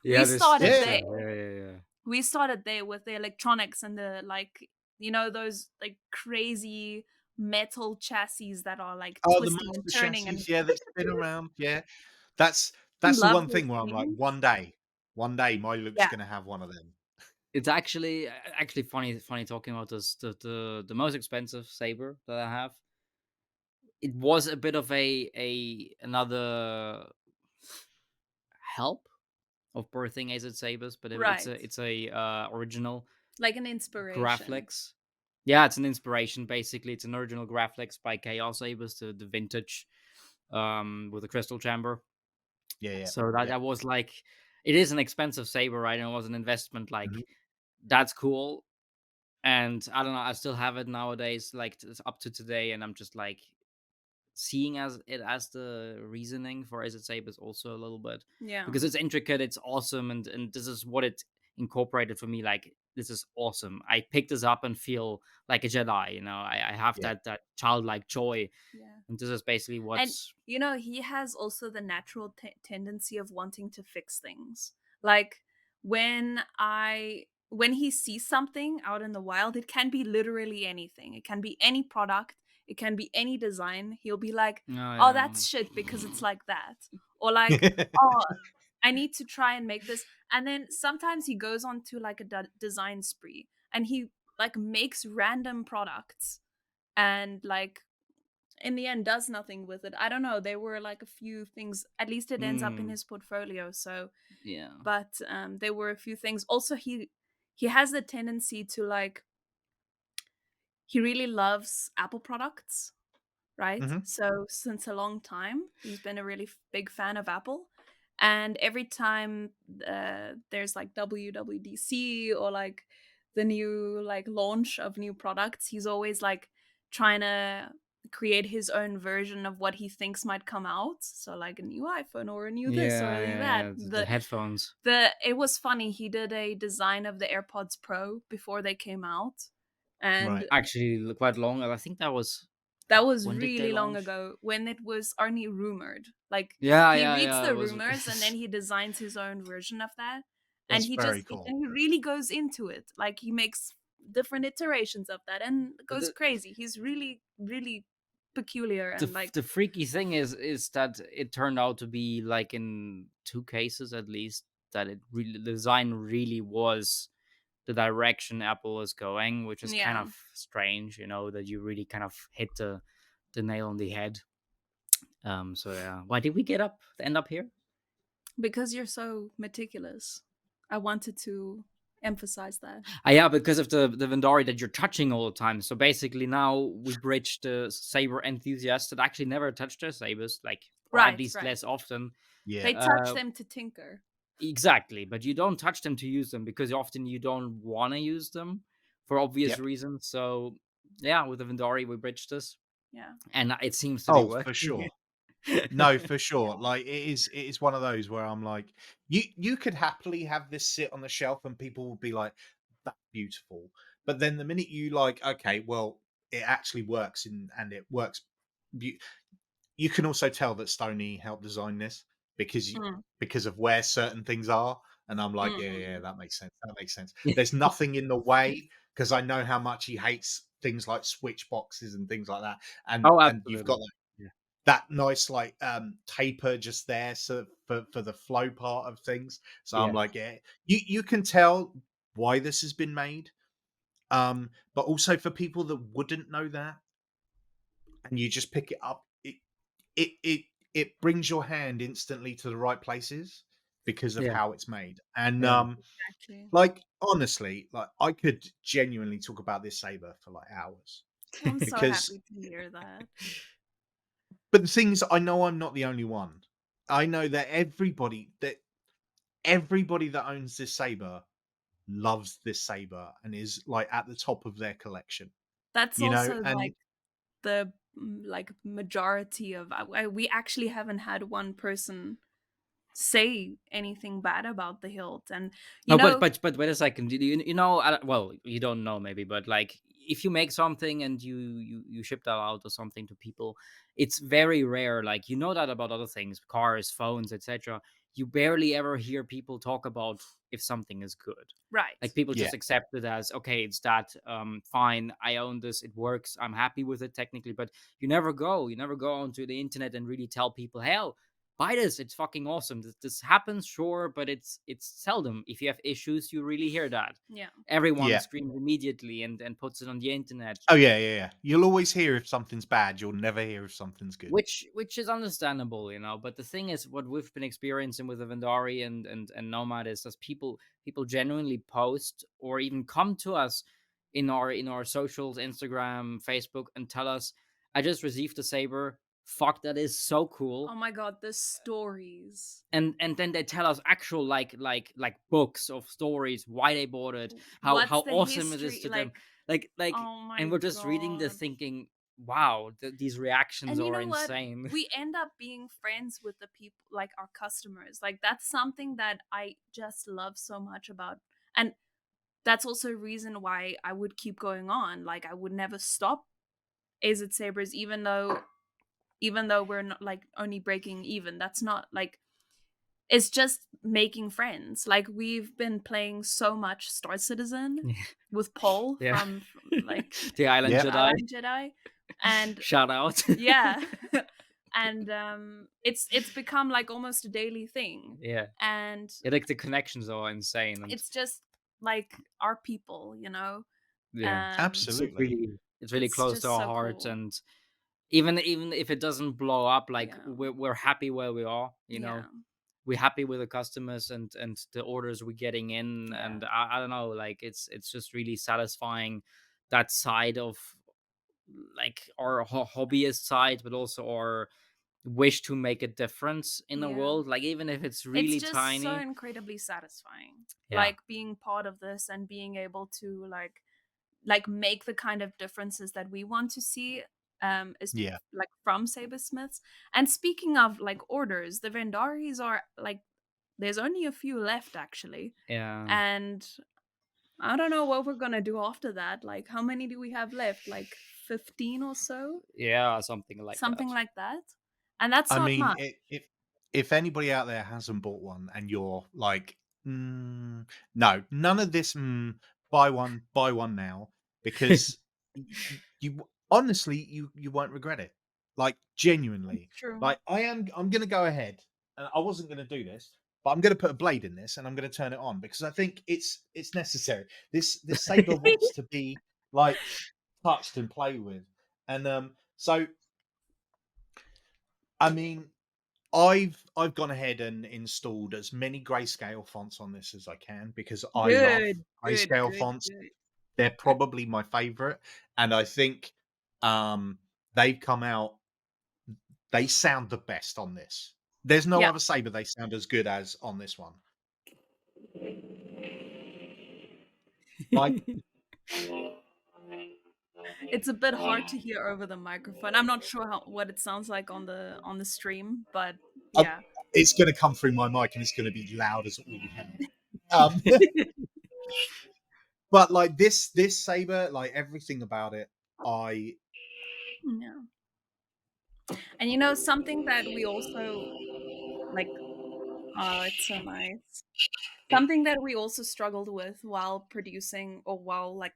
we Yeah, this started that's Yeah. there. true. Yeah, yeah, yeah. We started there with the electronics and the like, those like crazy metal chassis that are like Oh, the twisting and master turning chassis, and yeah, that spin around, yeah. That's the love one those thing where I'm like, things. one day my Luke's Yeah. gonna have one of them. It's actually funny talking about this. The most expensive saber that I have. It was a bit of a another help of birthing AZ Sabers, but Right. it's a original Like an inspiration. Graphics. Yeah, it's an inspiration basically. It's an original Graphics by Chaos Sabers, the vintage with a crystal chamber. Yeah, yeah, So that yeah. that was like it is an expensive saber, right? And it was an investment. Like Mhm. that's cool. And I don't know, I still have it nowadays, like up to today, and I'm just like seeing as the reasoning for AZ Sabers also a little bit Yeah. because it's intricate, it's awesome, and this is what it incorporated for me. Like this is awesome. I pick this up and feel like a Jedi. I have Yeah. that childlike joy, Yeah. and this is basically And what's he has also the natural tendency of wanting to fix things. Like when he sees something out in the wild, it can be literally anything. It can be any product, it can be any design. He'll be like, oh "Oh, yeah. that's shit because it's like that." Or like, "Oh, I need to try and make this." And then sometimes he goes on to like a design spree and he like makes random products and like in the end does nothing with it. I don't know. There were like a few things. At least it ends up in Mm, his portfolio. So, yeah. but there were a few things. Also, he has the tendency to like he really loves Apple products, right? Hmm. So since a long time, he's been a really big fan of Apple. And every time there's like WWDC or like the new like launch of new products, he's always like trying to create his own version of what he thinks might come out. So like a new iPhone or a new this or Yeah, a new yeah, that. yeah. The headphones. The it was funny. He did a design of the AirPods Pro before they came out, and Right. Actually, quite long. I think that was that was when did they really long launch? ago when it was only rumored. Like Yeah, he yeah, reads yeah. It the was. rumors and then he designs his own version of that. And That's very cool. he really goes into it. Like he makes different iterations of that and goes the, crazy. He's really, really peculiar and like the freaky thing is that it turned out to be like in two cases at least that the design really was the direction Apple is going, which is kind yeah, of strange, that you really kind of hit the nail on the head. So yeah, why did we end up here? because you're so meticulous. I wanted to emphasize that. Yeah, because of the Verndari that you're touching all the time. So basically, now we bridge the saber enthusiasts that actually never touch their sabers, like, or at Right, least right. less often. They Yeah. touch Uh, them to tinker. exactly, but you don't touch them to use them because often you don't want to use them for obvious Yep. reasons. So yeah, with the Verndari, we bridged this, Yeah. and it seems to be Oh, for working. sure. No, for sure. Like it is one of those where I'm like, you could happily have this sit on the shelf and people will be like, that's beautiful. But then the minute you like, okay, well, it actually works and it works. beau- You can also tell that Stoney helped design this because Mm, because of where certain things are. And I'm mm, like, yeah, mm, yeah, mm. that makes sense. That makes sense. There's nothing in the way because I know how much he hates things like switch boxes and things like that. Oh, And you've got absolutely. Yeah. that nice like taper just there so for the flow part of things. So I'm Yeah. like, yeah, you can tell why this has been made. But also for people that wouldn't know that and you just pick it up, it it it brings your hand instantly to the right places because of Yeah. how it's made. And Yeah. Exactly. like honestly, like I could genuinely talk about this saber for like hours I'm so because happy to hear that. but the things I know I'm not the only one. I know that everybody that owns this saber loves this saber and is like at the top of their collection. That's You know, also and like the like majority of we actually haven't had one person say anything bad about the hilt and you No, but know wait a second. Well, you don't know maybe, but like if you make something and you ship that out or something to people, it's very rare. Like that about other things, cars, phones, etc. You barely ever hear people talk about if something is good. Like right. people yeah, just accept it as okay, it's that fine. I own this. It works. I'm happy with it technically, but you never go onto the internet and really tell people, hell, buy this, it's fucking awesome. This happens, sure, but it's seldom. If you have issues, you really hear that. Yeah. Everyone yeah. screams immediately and puts it on the internet, Oh yeah, yeah, yeah. You'll always hear if something's bad. You'll never hear if something's good. which is understandable, but the thing is, what we've been experiencing with the Vendari and Nomad is that people genuinely post or even come to us in our socials, Instagram, Facebook, and tell us, I just received a saber, fuck, that is so cool. Oh my god, the stories. And then they tell us actual like books of stories, why they bought it, how What's the awesome it is history to them, like? like Oh and my we're just reading this god. thinking, wow, these reactions And you are know what? insane. We end up being friends with the people, like our customers. Like that's something that I just love so much about. And that's also a reason why I would keep going on. Like I would never stop AZ Sabers, even though we're not like only breaking even. That's not like, it's just making friends. Like we've been playing so much Star Citizen Yeah. with Paul Yeah. from like The Island Yeah. Jedi. Island Jedi, and Shout out. yeah, and it's become like almost a daily thing, Yeah. and Yeah, like the connections are insane, and it's just like our people, you know. yeah, Absolutely. it's really It's close to just our so hearts, cool. and even if it doesn't blow up, like Yeah, we're happy where we are. You yeah, know, we're happy with the customers and the orders we're getting in, yeah, and I don't know, like it's just really satisfying, that side of like our hobbyist side, but also our wish to make a difference in the yeah. world, like even if it's It's really just so tiny. incredibly satisfying, Yeah. like being part of this and being able to like make the kind of differences that we want to see, is Yeah. like from Sabersmiths. And speaking of like orders, the Vendaris are like, there's only a few left actually, Yeah. and I don't know what we're gonna do after that. Like, how many do we have left? Like 15 or so, Yeah, something like that. something like that. And that's I not mean, much. if anybody out there hasn't bought one and you're like, no, none of this, buy one now, because you honestly you won't regret it. Like genuinely, True. like I'm gonna go ahead, and I wasn't gonna do this, but I'm gonna put a blade in this and I'm gonna turn it on because I think it's necessary. This saber wants to be like touched and played with, and so I mean, I've gone ahead and installed as many grayscale fonts on this as I can because I love Good, good, grayscale good, fonts. good. They're probably my favorite, and I think they've come out. They sound the best on this. There's no Yeah. other saber they sound as good as on this one. Like, It's a bit hard to hear over the microphone. I'm not sure what it sounds like on the stream, but I, yeah. it's going to come through my mic and it's going to be loud as all hell. But like this saber, like everything about it, I Yeah. And you know something that we also like, oh, it's so nice. Something that we also struggled with while producing, or while like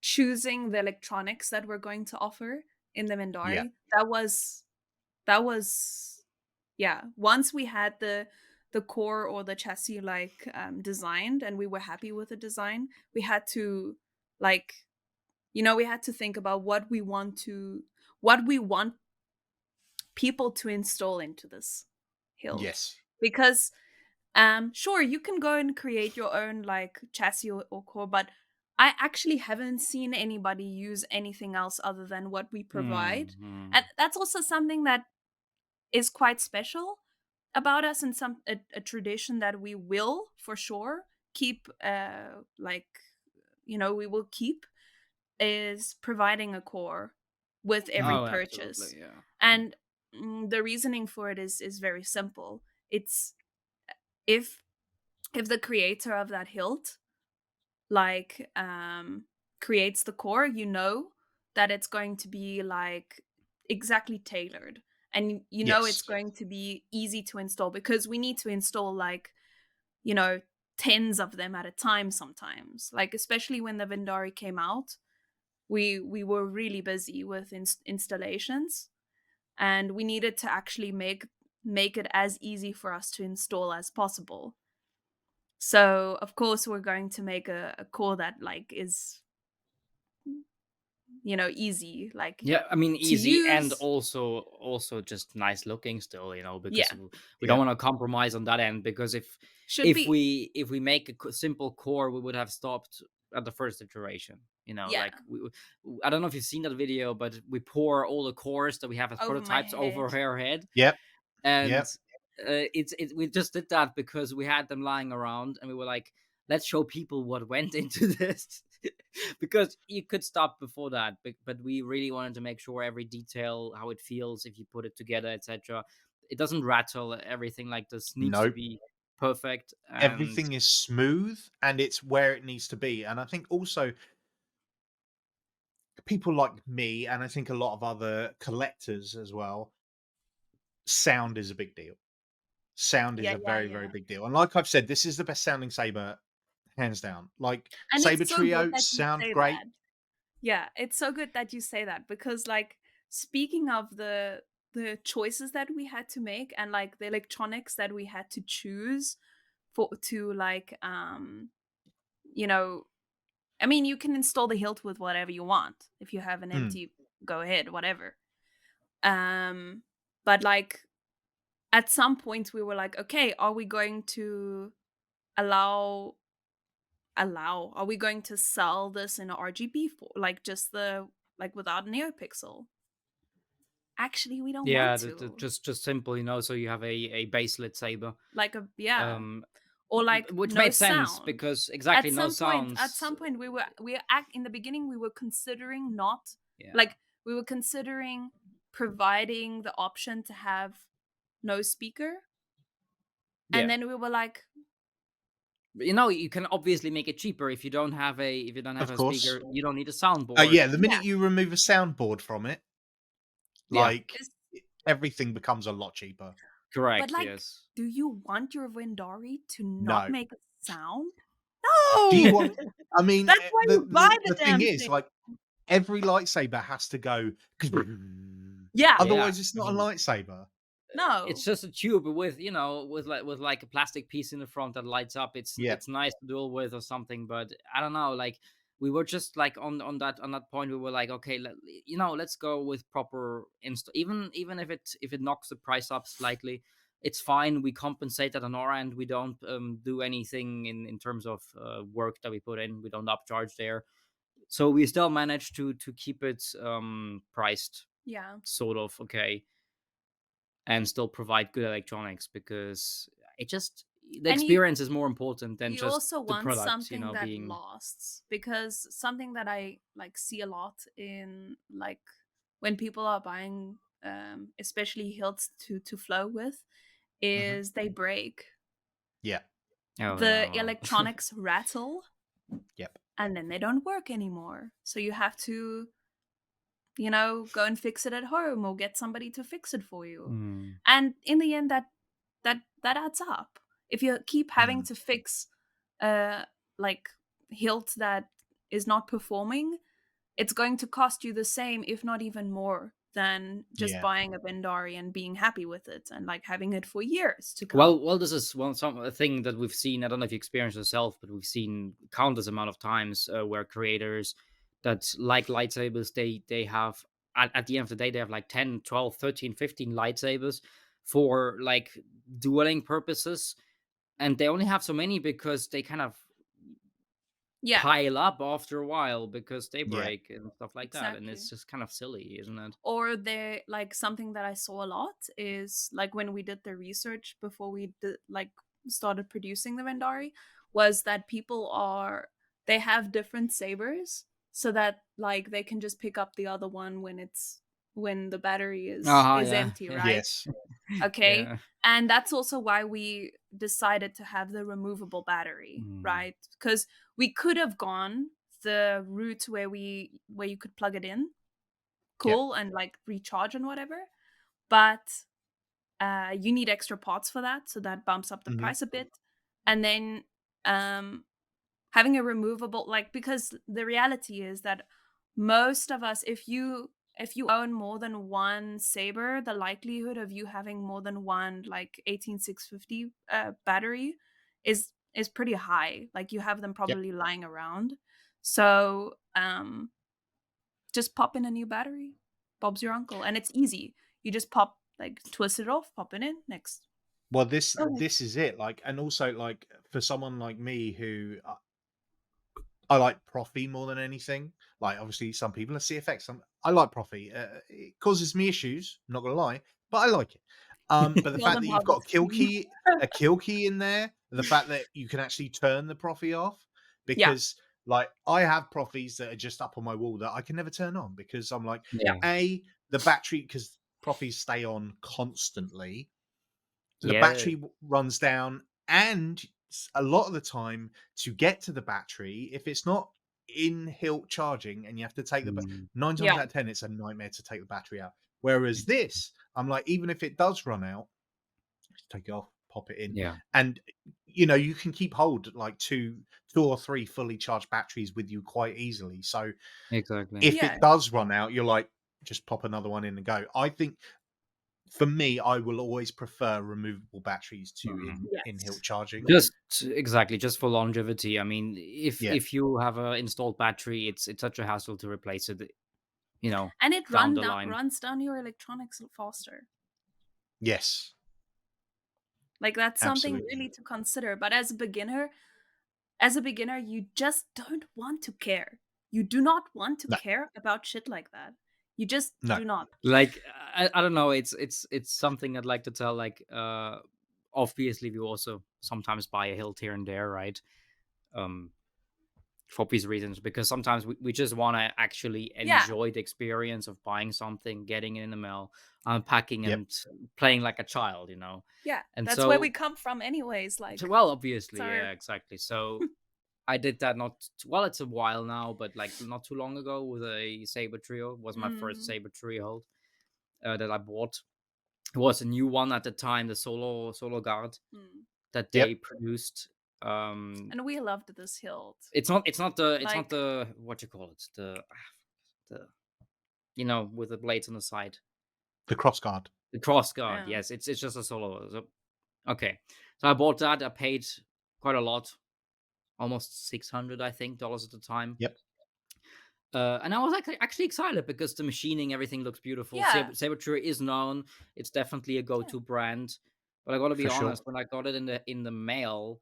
choosing the electronics that we're going to offer in the yeah, Mindari. That was yeah. Once we had the core or the chassis like designed, and we were happy with the design, we had to like, you know, we had to think about what we want people to install into this hilt. yes, Because sure, you can go and create your own like chassis or core, but I actually haven't seen anybody use anything else other than what we provide. Mm-hmm. And that's also something that is quite special about us, and a tradition that we will for sure keep, like, you know, we will keep, is providing a core with every Oh, purchase. absolutely, yeah. And the reasoning for it is very simple. It's, if the creator of that hilt like creates the core, you know that it's going to be like exactly tailored, and you know it's yes, going to be easy to install, because we need to install like, you know, tens of them at a time sometimes, like especially when the Vendari came out. We were really busy with installations, and we needed to actually make it as easy for us to install as possible. So of course we're going to make a core that like is, you know, easy like Yeah, I mean to easy, and use. also just nice looking still, you know, because Yeah, we don't yeah, want to compromise on that end, because should be. if we make a simple core, we would have stopped at the first iteration, you know, Yeah, like I don't know if you've seen that video, but we pour all the cores that we have as over my prototypes over head. her head. yep, And yep. we just did that because we had them lying around, and we were like, let's show people what went into this. Because you could stop before that, but we really wanted to make sure every detail, how it feels if you put it together, etc., it doesn't rattle, everything like this needs to Nope. be perfect. And everything is smooth and it's where it needs to be. And I think also people like me, and I think a lot of other collectors as well, sound is a big deal. Sound is Yeah, a yeah, very, very yeah. big deal. And like I've said, this is the best sounding saber, hands down. Like And Saber it's so good Trio that you sound say great. that. Yeah, it's so good that you say that because like speaking of the choices that we had to make and like the electronics that we had to choose for to like you know, I mean you can install the hilt with whatever you want. If you have an Mm, empty, go ahead, whatever. Um but like at some point we were like, okay, are we going to allow are we going to sell this in a RGB for like just the like without NeoPixel? Actually, we don't want yeah, to. just simple, so you have a baselit saber, Like a yeah, um, or like which no made sense sound. because exactly no At sounds. some point we act in the beginning we were considering not Yeah, like we were considering providing the option to have no speaker, and yeah. then we were like, You can obviously make it cheaper if you don't have of a course. speaker. You don't need a soundboard. Yeah, the yeah, minute you remove a soundboard from it, Yeah, like this, everything becomes a lot cheaper. but correct. like, Yes. do you want your Vendari to not No. make a sound? Do you No, want I mean, that's why the you buy the the thing damn is, thing. like, every lightsaber has to go Yeah, Yeah, otherwise it's I not a mean, lightsaber. it's no, just a tube with with like a plastic piece in the front that lights up. Yeah. It's nice to duel with or something, but I don't know. Like we were just like on that point, we were like, okay, let's go with proper install. Even if it knocks the price up slightly, it's fine. We compensate that on our end. We don't do anything in terms of work that we put in. We don't upcharge there, so we still manage to keep it priced yeah. sort of okay, and still provide good electronics because it just the And experience is more important than you just also the want product, something that being. lasts because something that I like see a lot in like when people are buying especially hilts to flow with Mhm. is they break. Yeah. Oh The yeah, well. electronics rattle Yep. and then they don't work anymore. So you have to, go and fix it at home or get somebody to fix it for you. Hmm. And in the end that adds up. If you keep having Mm. to fix like hilt that is not performing, it's going to cost you the same, if not even more, than just Yeah. buying a Bendari and being happy with it and like having it for years to come. Well, this is a thing that we've seen. I don't know if you experienced yourself, but we've seen countless amount of times where creators that like lightsabers, they have at the end of the day they have like 10, 12, 13, 15 lightsabers for like dueling purposes, and they only have so many because they kind of Yeah, pile up after a while because they Yeah. break and stuff like that, and exactly. it's just kind of silly, isn't it? Or they like something that I saw a lot is like when we did the research before we did like started producing the Vendari was that people are they have different sabers so that like they can just pick up the other one when the battery Uh-huh, is yeah, empty, yeah. right? Yes. Okay. Yeah. And that's also why we decided to have the removable battery, Mm. right? Because we could have gone the route where you could plug it in, Yep. cool, and like recharge and whatever, but you need extra parts for that, so that bumps up the Mhm. price a bit. And then um having a removable, like, because the reality is that most of us, if you own more than one saber, the likelihood of you having more than one like 18650 battery is pretty high. Like you have them Yep. probably lying around. So just pop in a new battery. Bob's your uncle, and it's easy. You just pop, like, twist it off, pop it in, next. Well, this Okay. this is it. Like, and also like for someone like me who I like Profi more than anything. Like, obviously, some people are CFX. I like Profi. It causes me issues. I'm not gonna lie, but I like it. But the Kill fact them that while you've they got scream. a kill key in there, the fact that you can actually turn the Profi off, Yeah. because like I have Profis that are just up on my wall that I can never turn on because I'm like, Yeah. the battery, because Profis stay on constantly, the Yeah. battery runs down, And a lot of the time, to get to the battery, if it's not in hilt charging and you have to take the 9 times Yeah. out of 10, it's a nightmare to take the battery out. Whereas this, I'm like, even if it does run out, just take it off, pop it in, Yeah, and you can keep hold like two or three fully charged batteries with you quite easily. So exactly. if Yeah. it does run out, you're like, just pop another one in and go. I think for me, I will always prefer removable batteries to Mhm. in hilt Yes. charging. Just exactly, just for longevity. I mean, Yeah, if you have a installed battery, it's such a hassle to replace it, you know, And it down the line. runs down your electronics faster. yes, Like that's something absolutely. really to consider. But as a beginner, you just don't want to care. You do not want to No, care about shit like that. You just no, do not. Like I don't know, it's something I'd like to tell. Like obviously, we also sometimes buy a hilt here and there, right? Um, for these reasons, because sometimes we just want to actually Yeah. enjoy the experience of buying something, getting it in the mail, unpacking, yep. and playing like a child, Yeah. And That's where we so, come from anyways. so Like well, it's obviously, our yeah, exactly. So I did that well, it's a while now, but like not too long ago with a saber trio. It was my first mm, saber trio hold that I bought. It was a new one at the time, the solo guard mm. that they Yep. produced. Um, And we loved this hilt. it's not Like the what you call it, the with the blades on the side. The cross guard. The cross guard, yeah. yes, it's just a solo. So, okay, so I bought that. I paid quite a lot, almost 600, I think, dollars at the time. Yep. And I was actually excited because the machining, everything looks beautiful. Yeah. Saber True is known; it's definitely a Yeah. go-to brand. But I got to be For sure. honest, when I got it in the mail,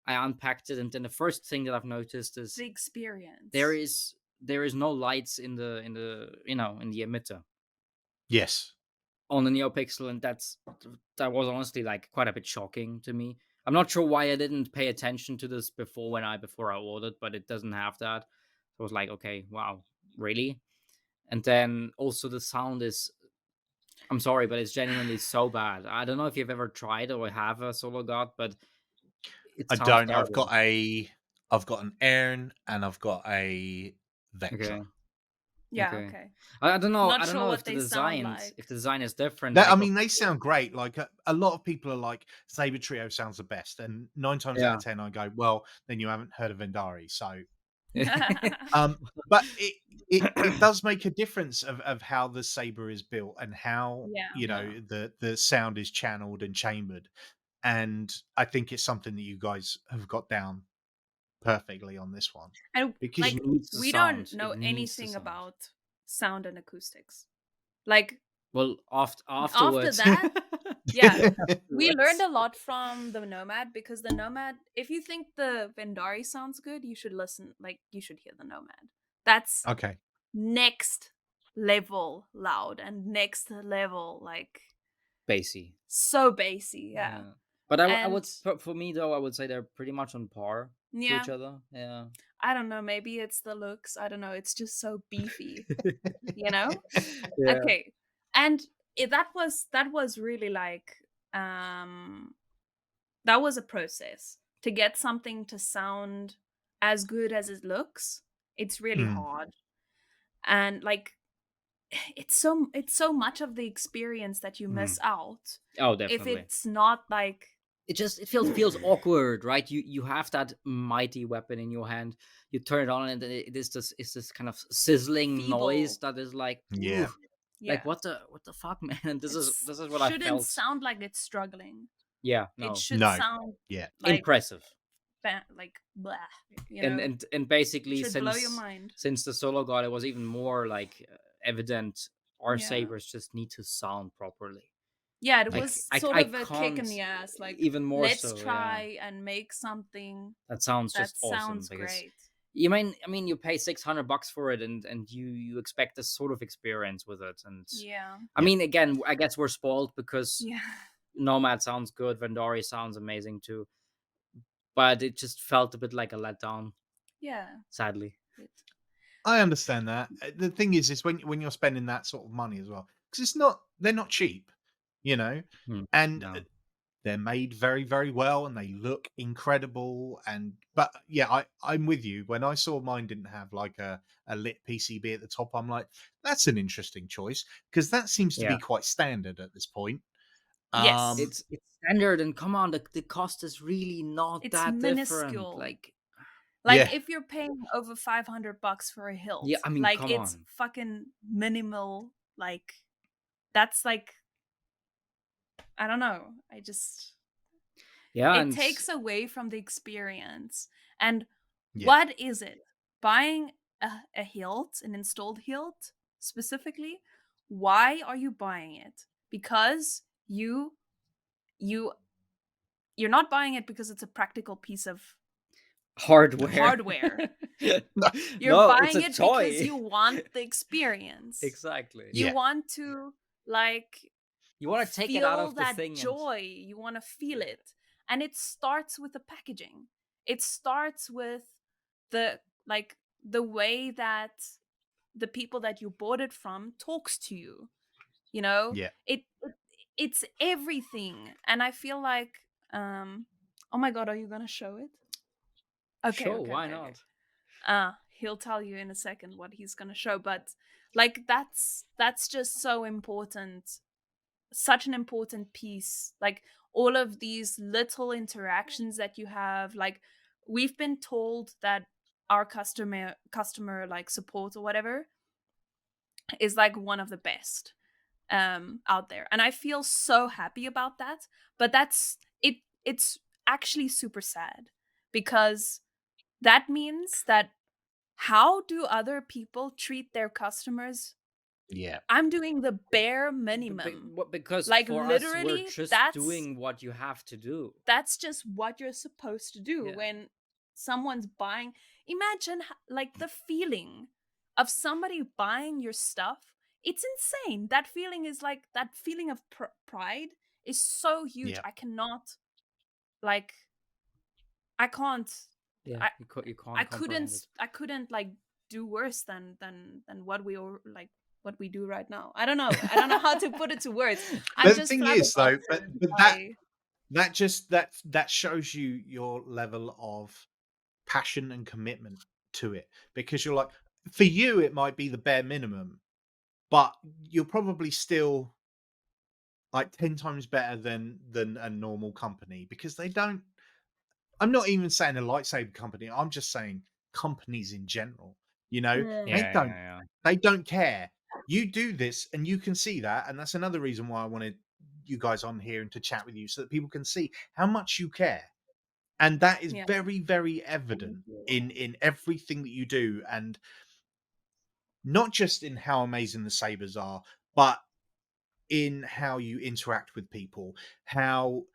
I unpacked it, and then the first thing that I've noticed is The there experience. is there is no lights in the emitter Yes. on the NeoPixel, and that was honestly like quite a bit shocking to me. I'm not sure why I didn't pay attention to this before I ordered, but it doesn't have that. So I was like, okay, wow, really? And then also the sound is, I'm sorry, but it's genuinely so bad. I don't know if you've ever tried or have a solo god, but it I sounds don't. terrible. I've got an Airn and I've got a Vectra. Okay, Yeah, okay. okay. I don't know. I Not don't sure know what they sound like. if the design is different. That, I Like, mean, they sound great. Like a lot of people are like, Saber Trio sounds the best, and 9 times out yeah. of 10, I go, well, then you haven't heard of Verndari. So, Yeah. but it does make a difference of how the saber is built and how Yeah. the sound is channeled and chambered. And I think it's something that you guys have got down perfectly on this one And because It like needs to we don't sound. know It needs to anything sound. about sound and acoustics. Like Well, after afterwards. that, yeah, we learned Afterwards. a lot from the Nomad because the Nomad, if you think the Vendari sounds good, you should listen, like you should hear the Nomad. That's okay, next level loud and next level like Bassy. so bassy, yeah. Yeah. But I And would for me though, I would say they're pretty much on par to yeah, each other. Yeah. I don't know, maybe it's the looks. I don't know, it's just so beefy, you know? Yeah. Okay. And that was really like um that was a process to get something to sound as good as it looks. It's really Mm, hard. And like it's so much of the experience that you Mhm. miss out Oh, if definitely. it's not like It feels awkward, right? You have that mighty weapon in your hand. You turn it on, and it's this kind of sizzling noise feeble. that is like, ooh, yeah, like Yeah. what the fuck, man? And this is It's this is what I shouldn't felt. sound like it's struggling. Yeah, It no, should no, sound yeah, like impressive. like blah, And basically should blow your since mind. the solo god, it was even more like evident. Our Yeah. sabers just need to sound properly. Yeah, it Like was I sort I of a kick can't in the ass. Like, even more let's so. Yeah, try and make something that sounds that just awesome sounds because great. I mean you pay $600 for it, and you expect this sort of experience with it. And Yeah. I yeah. mean, again, I guess we're spoiled because Yeah. Nomad sounds good, Vendari sounds amazing too, but it just felt a bit like a letdown, Yeah. sadly. It, I understand that. The thing is when you're spending that sort of money as well, because they're not cheap, you know, Hmm, and no. they're made very, very well, and they look incredible. And but yeah, I'm with you. When I saw mine didn't have like a lit PCB at the top, I'm like, that's an interesting choice, because that seems to Yeah. be quite standard at this point. Yes. It's standard, and come on, the cost is really not It's that different. minuscule. Like, Like Yeah, if you're paying over $500 for a hilt, yeah, I mean, like come it's on. fucking minimal. Like that's like, I don't know. Yeah, It and takes away from the experience. And yeah, what is it? Buying a hilt, an installed hilt specifically, why are you buying it? Because you you're not buying it because it's a practical piece of hardware. hardware. You're No, it's buying a it because toy. you want the experience. Exactly. You yeah, want to like You want to take it out feel of the that thing and joy. You want to feel yeah. it. And it starts with the packaging. It starts with the like the way that the people that you bought it from talks to you. You know? yeah. It's everything. And I feel like oh my god, are you going to show it? Okay, Sure, okay, why okay, okay. not? He'll tell you in a second what he's gonna show, but like that's just so important, such an important piece. Like all of these little interactions that you have, like we've been told that our customer like support or whatever is like one of the best out there, and I feel so happy about that. But it's actually super sad because that means that how do other people treat their customers? Yeah. I'm doing the bare minimum. Because Like for us, we're literally, just that's doing what you have to do. that's just what you're supposed to do Yeah. when someone's buying. Imagine like the feeling of somebody buying your stuff. It's insane. That feeling is like that feeling of pride is so huge. Yeah. I cannot like I can't Yeah, I you can't comprehend it. I couldn't like do worse than what we all like what we do right now. I don't know. I don't know how to put it to words. I'm But the just thing is, though, flabbergasted but by that just that shows you your level of passion and commitment to it, because you're like, for you it might be the bare minimum, but you're probably still like 10 times better than a normal company, because they don't. I'm not even saying a lightsaber company, I'm just saying companies in general, you know, Mm. they Yeah, don't yeah, they don't care. You do this and you can see that, and that's another reason why I wanted you guys on here and to chat with you, so that people can see how much you care. And that is Yeah. very, very evident in everything that you do, and not just in how amazing the sabers are, but in how you interact with people, how,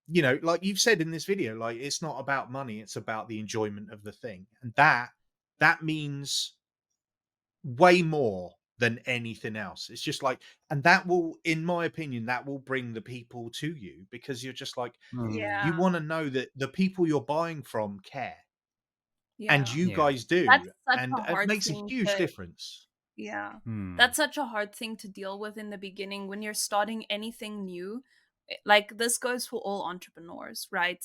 you know, like you've said in this video, like it's not about money, it's about the enjoyment of the thing. And that means way more than anything else. It's just like, and that will, in my opinion, that will bring the people to you, because you're just like, Mm, you Yeah. want to know that the people you're buying from care, and Yeah. you yeah. guys That's do, such and a it hard makes a thing huge to difference. yeah. Hmm. That's such a hard thing to deal with in the beginning when you're starting anything new. Like this goes for all entrepreneurs, right?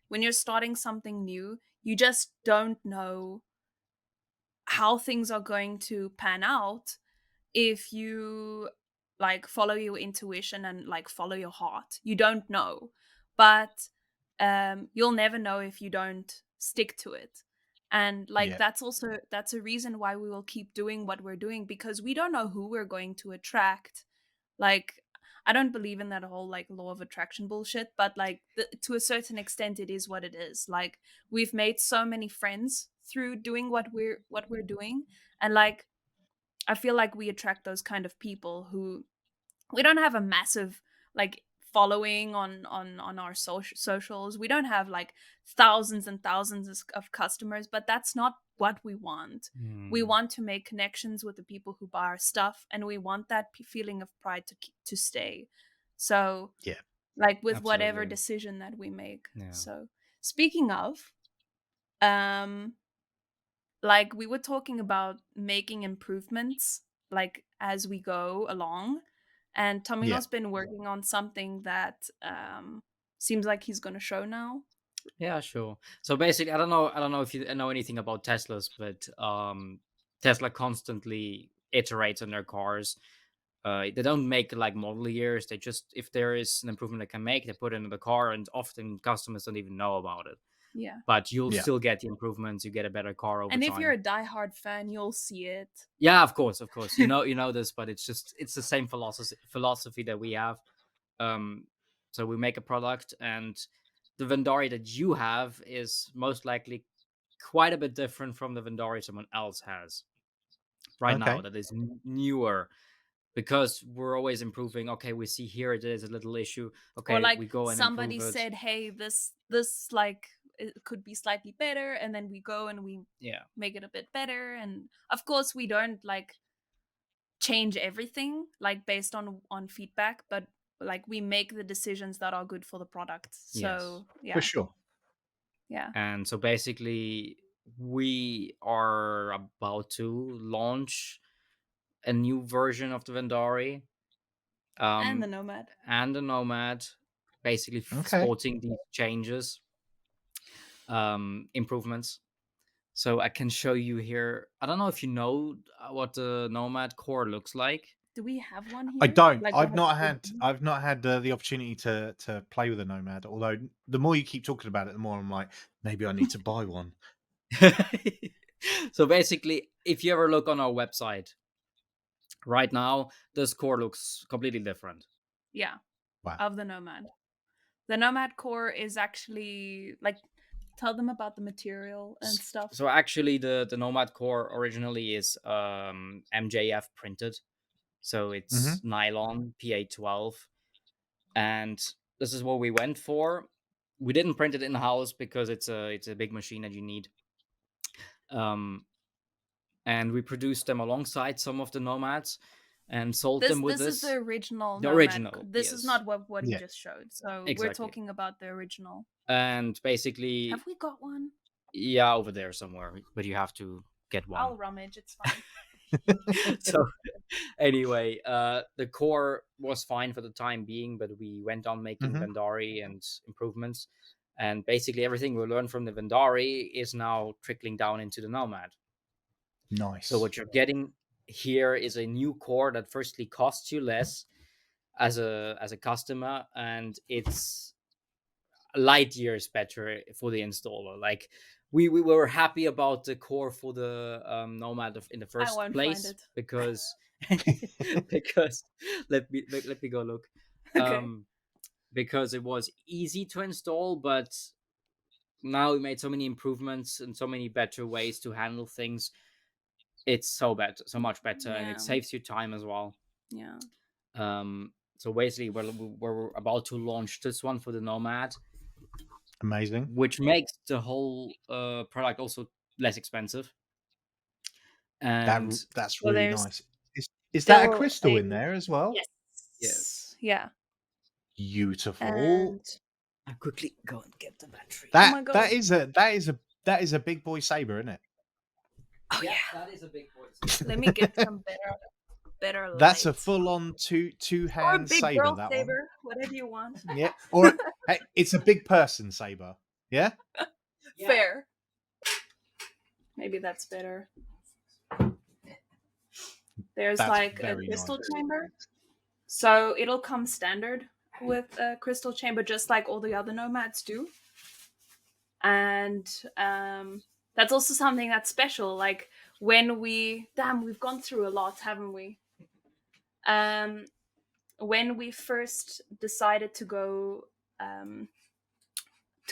When you're starting something new, you just don't know how things are going to pan out if you like follow your intuition and like follow your heart. You don't know. But you'll never know if you don't stick to it. And like Yeah, that's a reason why we will keep doing what we're doing, because we don't know who we're going to attract. Like I don't believe in that whole like law of attraction bullshit, but like to a certain extent it is what it is. Like we've made so many friends through doing what we're doing, and like I feel like we attract those kind of people who we don't have a massive like following on our socials. We don't have like thousands and thousands of customers, but that's not what we want. We Hmm. want to make connections with the people who buy our stuff, and we want that feeling of pride to stay. So yeah, like with whatever Absolutely. decision that we make. Yeah. So speaking of um like we were talking about making improvements like as we go along. And Yeah. Tamino's been working on something that seems like he's going to show now. Yeah, sure. So basically, I don't know if you know anything about Teslas, but Tesla constantly iterates on their cars. They don't make like model years. They just, if there is an improvement they can make, they put it in the car, and often customers don't even know about it. Yeah. But you'll Yeah. still get the improvements. You get a better car over And if you're time. a diehard fan, you'll see it. Yeah, of course, of course. You know this, but it's the same philosophy that we have. So we make a product, and the Verndari that you have is most likely quite a bit different from the Verndari someone else has right now. Okay. That is newer, because we're always improving. Okay, we see here it is a little issue. Or Okay, like we go and somebody improve it. said, hey, this like it could be slightly better, and then we go and we Yeah, make it a bit better. And of course we don't like change everything like based on feedback, but like we make the decisions that are good for the product. So For yeah. sure. Yeah. and so basically we are about to launch a new version of the Verndari. And the Nomad. And the Nomad, basically Okay. sporting these changes, improvements. So I can show you here. I don't know if you know what the Nomad core looks like. Do we have one here? I don't. Like I've one of not the had. big ones? I've not had the opportunity to play with a Nomad. Although the more you keep talking about it, the more I'm like, maybe I need to buy one. So basically, if you ever look on our website right now, this core looks completely different. Yeah. Wow. Of the Nomad. The Nomad core is actually like, tell them about the material and stuff. So actually, the Nomad core originally is MJF printed, so it's nylon PA12, and this is what we went for. We didn't print it in house because it's a big machine that you need. And we produced them alongside some of the Nomads and sold them with This is this. the original The Nomad. original, This is yes. not what he Yeah. just showed. So we're Exactly. talking about the original. And basically, Have we got one? yeah, over there somewhere, but you have to get I'll one. rummage. It's fine. So anyway, the core was fine for the time being, but we went on making Verndari and improvements, and basically everything we learned from the Verndari is now trickling down into the Nomad. Nice. So what you're getting here is a new core that firstly costs you less as a customer, and it's light years better for the installer. Like we were happy about the core for the Nomad in the I first won't place find it. because because let me go look. Okay. Because it was easy to install, but now we made so many improvements and so many better ways to handle things. It's so much better, and it Yeah. saves you time as well. Yeah. So basically, we're about to launch this one for the Nomad, Amazing. which makes the whole product also less expensive. And That's Well, really there's nice. Is that a still crystal in there as well? Yes. yes, Yeah. Beautiful. And I'll quickly go and get the battery. That oh my God. that is a big boy saber, isn't it? Oh yeah. that is a big voice. Let me get some better That's a light. full on two Or a hand big saber. girl That saber, whatever you want. one. Yeah. Or hey, it's a big person saber. Yeah. Fair. Maybe that's better. There's That's like a very crystal nice. chamber. So it'll come standard with a crystal chamber, just like all the other Nomads do. And that's also something that's special. Like when we've gone through a lot, haven't we? When we first decided to go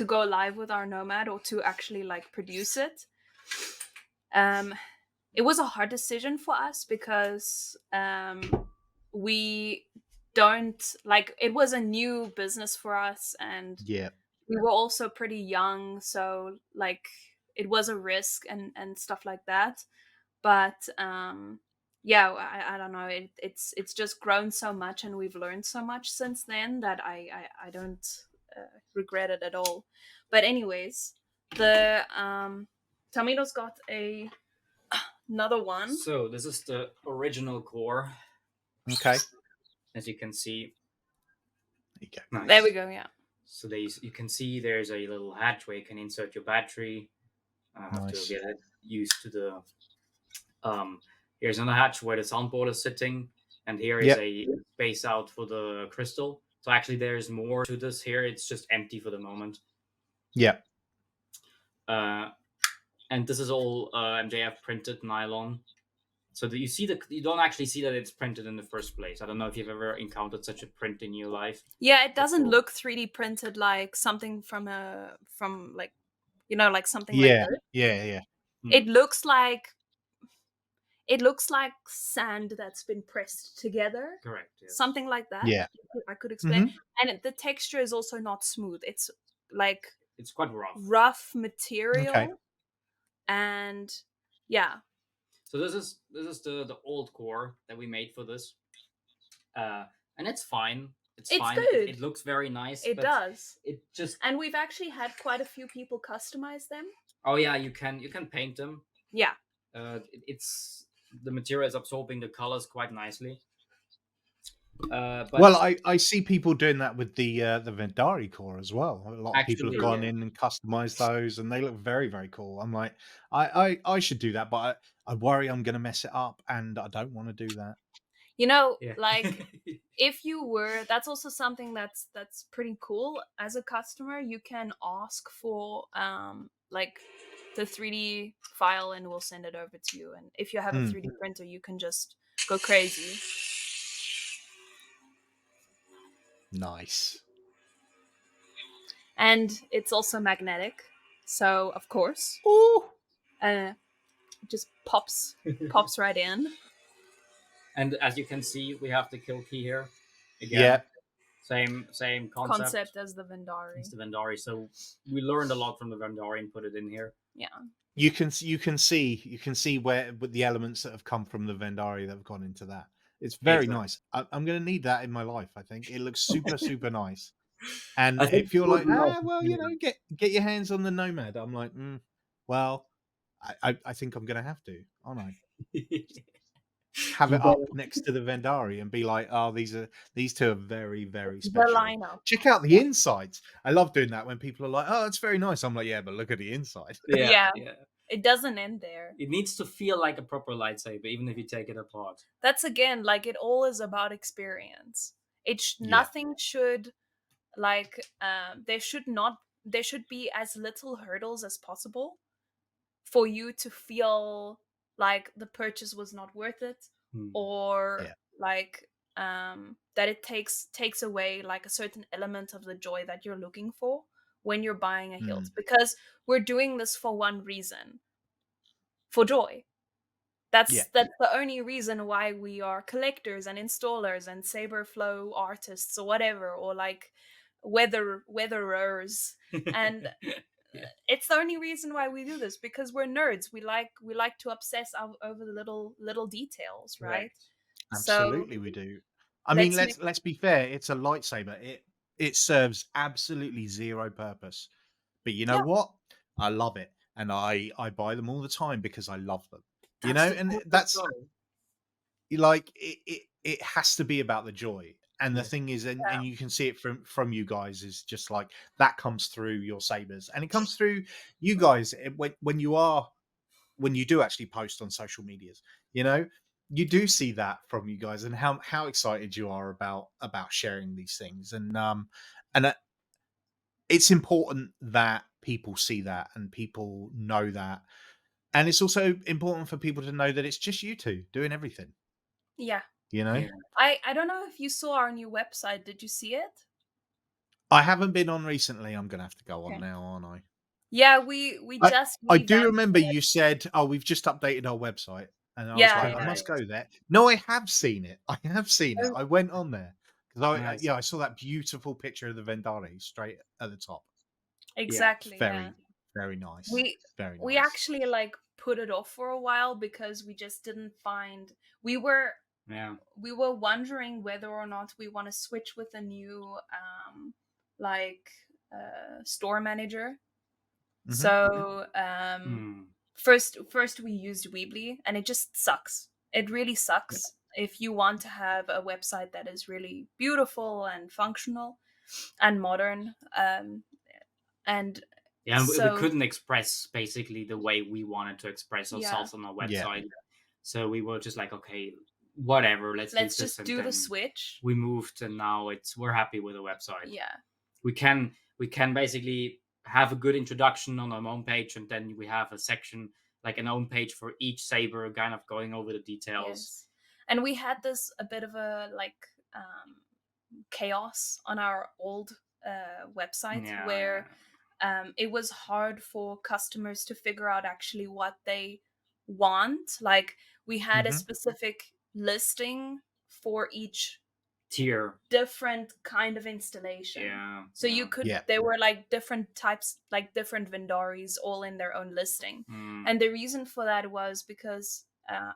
live with our Nomad, or to actually like produce it, it was a hard decision for us because we don't like, it was a new business for us, and Yeah. we were also pretty young, so like it was a risk and stuff like that. But yeah, I don't know, it's just grown so much, and we've learned so much since then that I don't regret it at all. But anyways, the Tamino's got another one. So this is the original core. Okay. as you can see. There you go. Nice. There we go. Yeah. So you can see there's a little hatch where you can insert your battery. I have to Nice. get used to the. Here's another hatch where the soundboard is sitting, and here is Yep. a space out for the crystal. So actually, there's more to this here. It's just empty for the moment. Yeah. And this is all MJF printed nylon. So that you don't actually see that it's printed in the first place. I don't know if you've ever encountered such a print in your life. Yeah, it doesn't before. look 3D printed like something from like like something Yeah. like this. Yeah. It looks like sand that's been pressed together. Correct. Yes. Something like that. Yeah. I could explain. Mhm. And the texture is also not smooth. It's like It's quite rough. rough material. Okay. And yeah. So this is the old core that we made for this, and it's fine. It's fine. Good. It looks very nice. It but does. It just And we've actually had quite a few people customize them. Oh yeah, you can paint them. Yeah. It's the material is absorbing the colors quite nicely. But Well, I see people doing that with the Verndari core as well. A lot of people have Actually, gone yeah. in and customized those, and they look very, very cool. I'm like, I should do that, but I worry I'm going to mess it up, and I don't want to do that. yeah. Like if you were, that's also something that's pretty cool. As a customer, you can ask for like the 3D file, and we'll send it over to you. And if you have a 3D printer, you can just go crazy. Nice. And it's also magnetic, so of course, it just pops right in. And as you can see, we have the kill key here again. Yeah. Same concept As the Verndari. It's the Verndari. So we learned a lot from the Verndari and put it in here. Yeah. You can see where with the elements that have come from the Verndari that have gone into that. It's very nice. I'm going to need that in my life. I think it looks super nice. And if you're like, well, get your hands on the Nomad, I'm like, well, I think I'm going to have to, aren't I? Have it up next to the Verndari and be like, oh, these two are very, very special. The lineup. Check out the insides. I love doing that when people are like, oh, it's very nice. I'm like, yeah, but look at the inside. Yeah. It doesn't end there. It needs to feel like a proper lightsaber, even if you take it apart. That's again, like, it all is about experience. Nothing should, like, there should be as little hurdles as possible for you to feel like the purchase was not worth it, or like that it takes away like a certain element of the joy that you're looking for when you're buying a hilt, because we're doing this for one reason: for joy. That's the only reason why we are collectors and installers and saber flow artists or whatever, or like weatherers. And it's the only reason why we do this, because we're nerds. We like to obsess over the little details, right? Absolutely, so, we do. I mean, let's be fair. It's a lightsaber. It serves absolutely zero purpose. But you know what? I love it, and I buy them all the time because I love them. That's like it has to be about the joy. And the thing is, and you can see it from you guys, is just like that comes through your sabers, and it comes through you guys when you do actually post on social medias. You do see that from you guys, and how excited you are about sharing these things, and it's important that people see that and people know that, and it's also important for people to know that it's just you two doing everything. Yeah. I don't know if you saw our new website. Did you see it? I haven't been on recently. I'm gonna have to go on now, aren't I? Yeah, we just. I do remember you said, "Oh, we've just updated our website," and I was like, "I must go there." No, I have seen it. I went on there because I saw that beautiful picture of the Verndari straight at the top. Exactly. Very nice. We actually like put it off for a while because we just didn't find. We were wondering whether or not we want to switch with a new store manager. Mm-hmm. So first we used Weebly, and it just sucks. It really sucks. if you want to have a website that is really beautiful and functional and modern, and Yeah, and we so couldn't express basically the way we wanted to express yeah, ourselves on our Yeah. website. So we were just like, okay, whatever, let's leave let's this. just And do the then switch. we moved, and now we're happy with the website. Yeah, We can basically have a good introduction on our own page, and then we have a section like an own page for each saber, kind of going over the details. yes. And we had this a bit of a like chaos on our old website Yeah, where it was hard for customers to figure out actually what they want. Like we had a Hmm. specific listing for each thier. different kind of installation. Yeah, So you could, Yeah. there were like different types, like different Vendaris all in their own listing. Mm, And the reason for that was because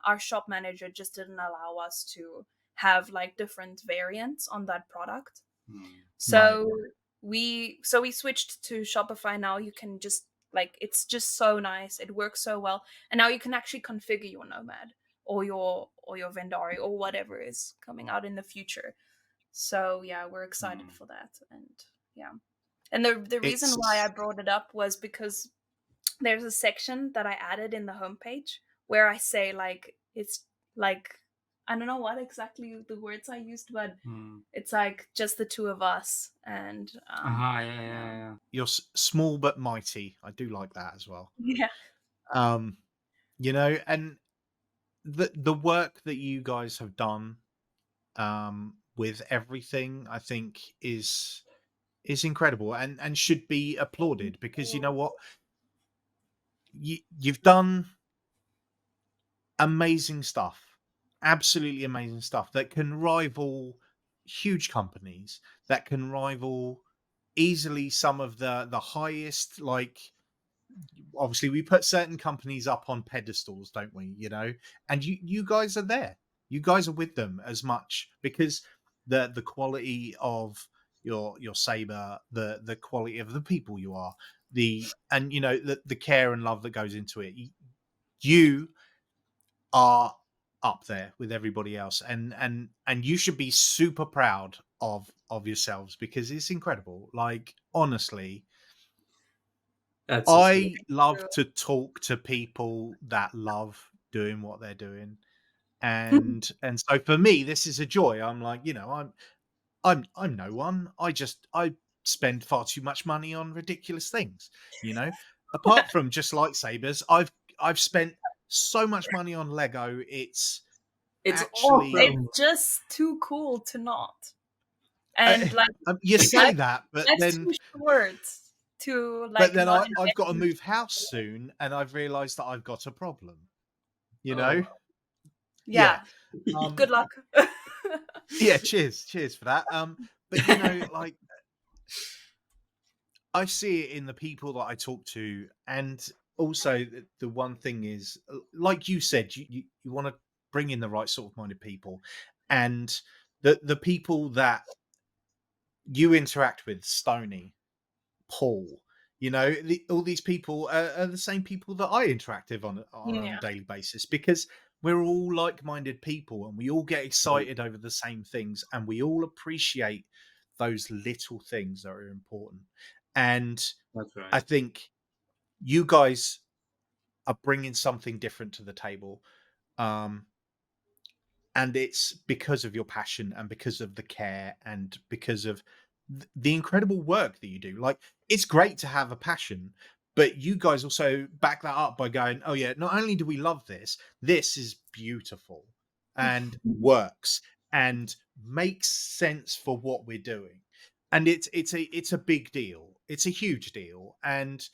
our shop manager just didn't allow us to have like different variants on that product. mm. Right. So we switched to Shopify. Now you can just like, it's just so nice. It works so well. And now you can actually configure your Nomad or your Vendari or whatever is coming out in the future. So yeah, we're excited Mm. for that. And yeah. And the reason why I It's brought it up was because there's a section that I added in the homepage where I say like, it's like, I don't know what exactly the words I used, but Mm. it's like just the two of us. And Yeah, yeah, yeah. yeah. you're small but mighty. I do like that as well. Yeah. Um, and the work that you guys have done with everything, I think is incredible and should be applauded because you know what, you've done amazing stuff, absolutely amazing stuff that can rival huge companies, that can rival easily some of the highest, like, obviously we put certain companies up on pedestals, don't we, and you guys are there, you guys are with them as much because the quality of your saber, the quality of the people you are, and the care and love that goes into it, you are up there with everybody else, and you should be super proud of yourselves because it's incredible, like, honestly. That's so sweet. I love to talk to people that love doing what they're doing. And so for me, this is a joy. I'm like, I'm no one. I spend far too much money on ridiculous things, you know. Apart from just lightsabers, I've spent so much money on Lego. It's It's actually awesome. It's just too cool to not. And like, you say life, that, but life's then too short to but like then not I've got to invest. move house soon, and I've realised that I've got a problem. You know, Oh. yeah. Yeah. Um, Good luck. yeah, cheers for that. But like, I see it in the people that I talk to, and also the one thing is, like you said, you want to bring in the right sort of minded people, and the people that you interact with, Stony, Paul, all these people are the same people that I interact with on a Yeah. daily basis because we're all like-minded people and we all get excited over the same things and we all appreciate those little things that are important. And That's I right. think you guys are bringing something different to the table. Um, and it's because of your passion and because of the care and because of the incredible work that you do. Like, it's great to have a passion, but you guys also back that up by going, oh yeah, not only do we love this is beautiful and works and makes sense for what we're doing, and it's a big deal, it's a huge deal, and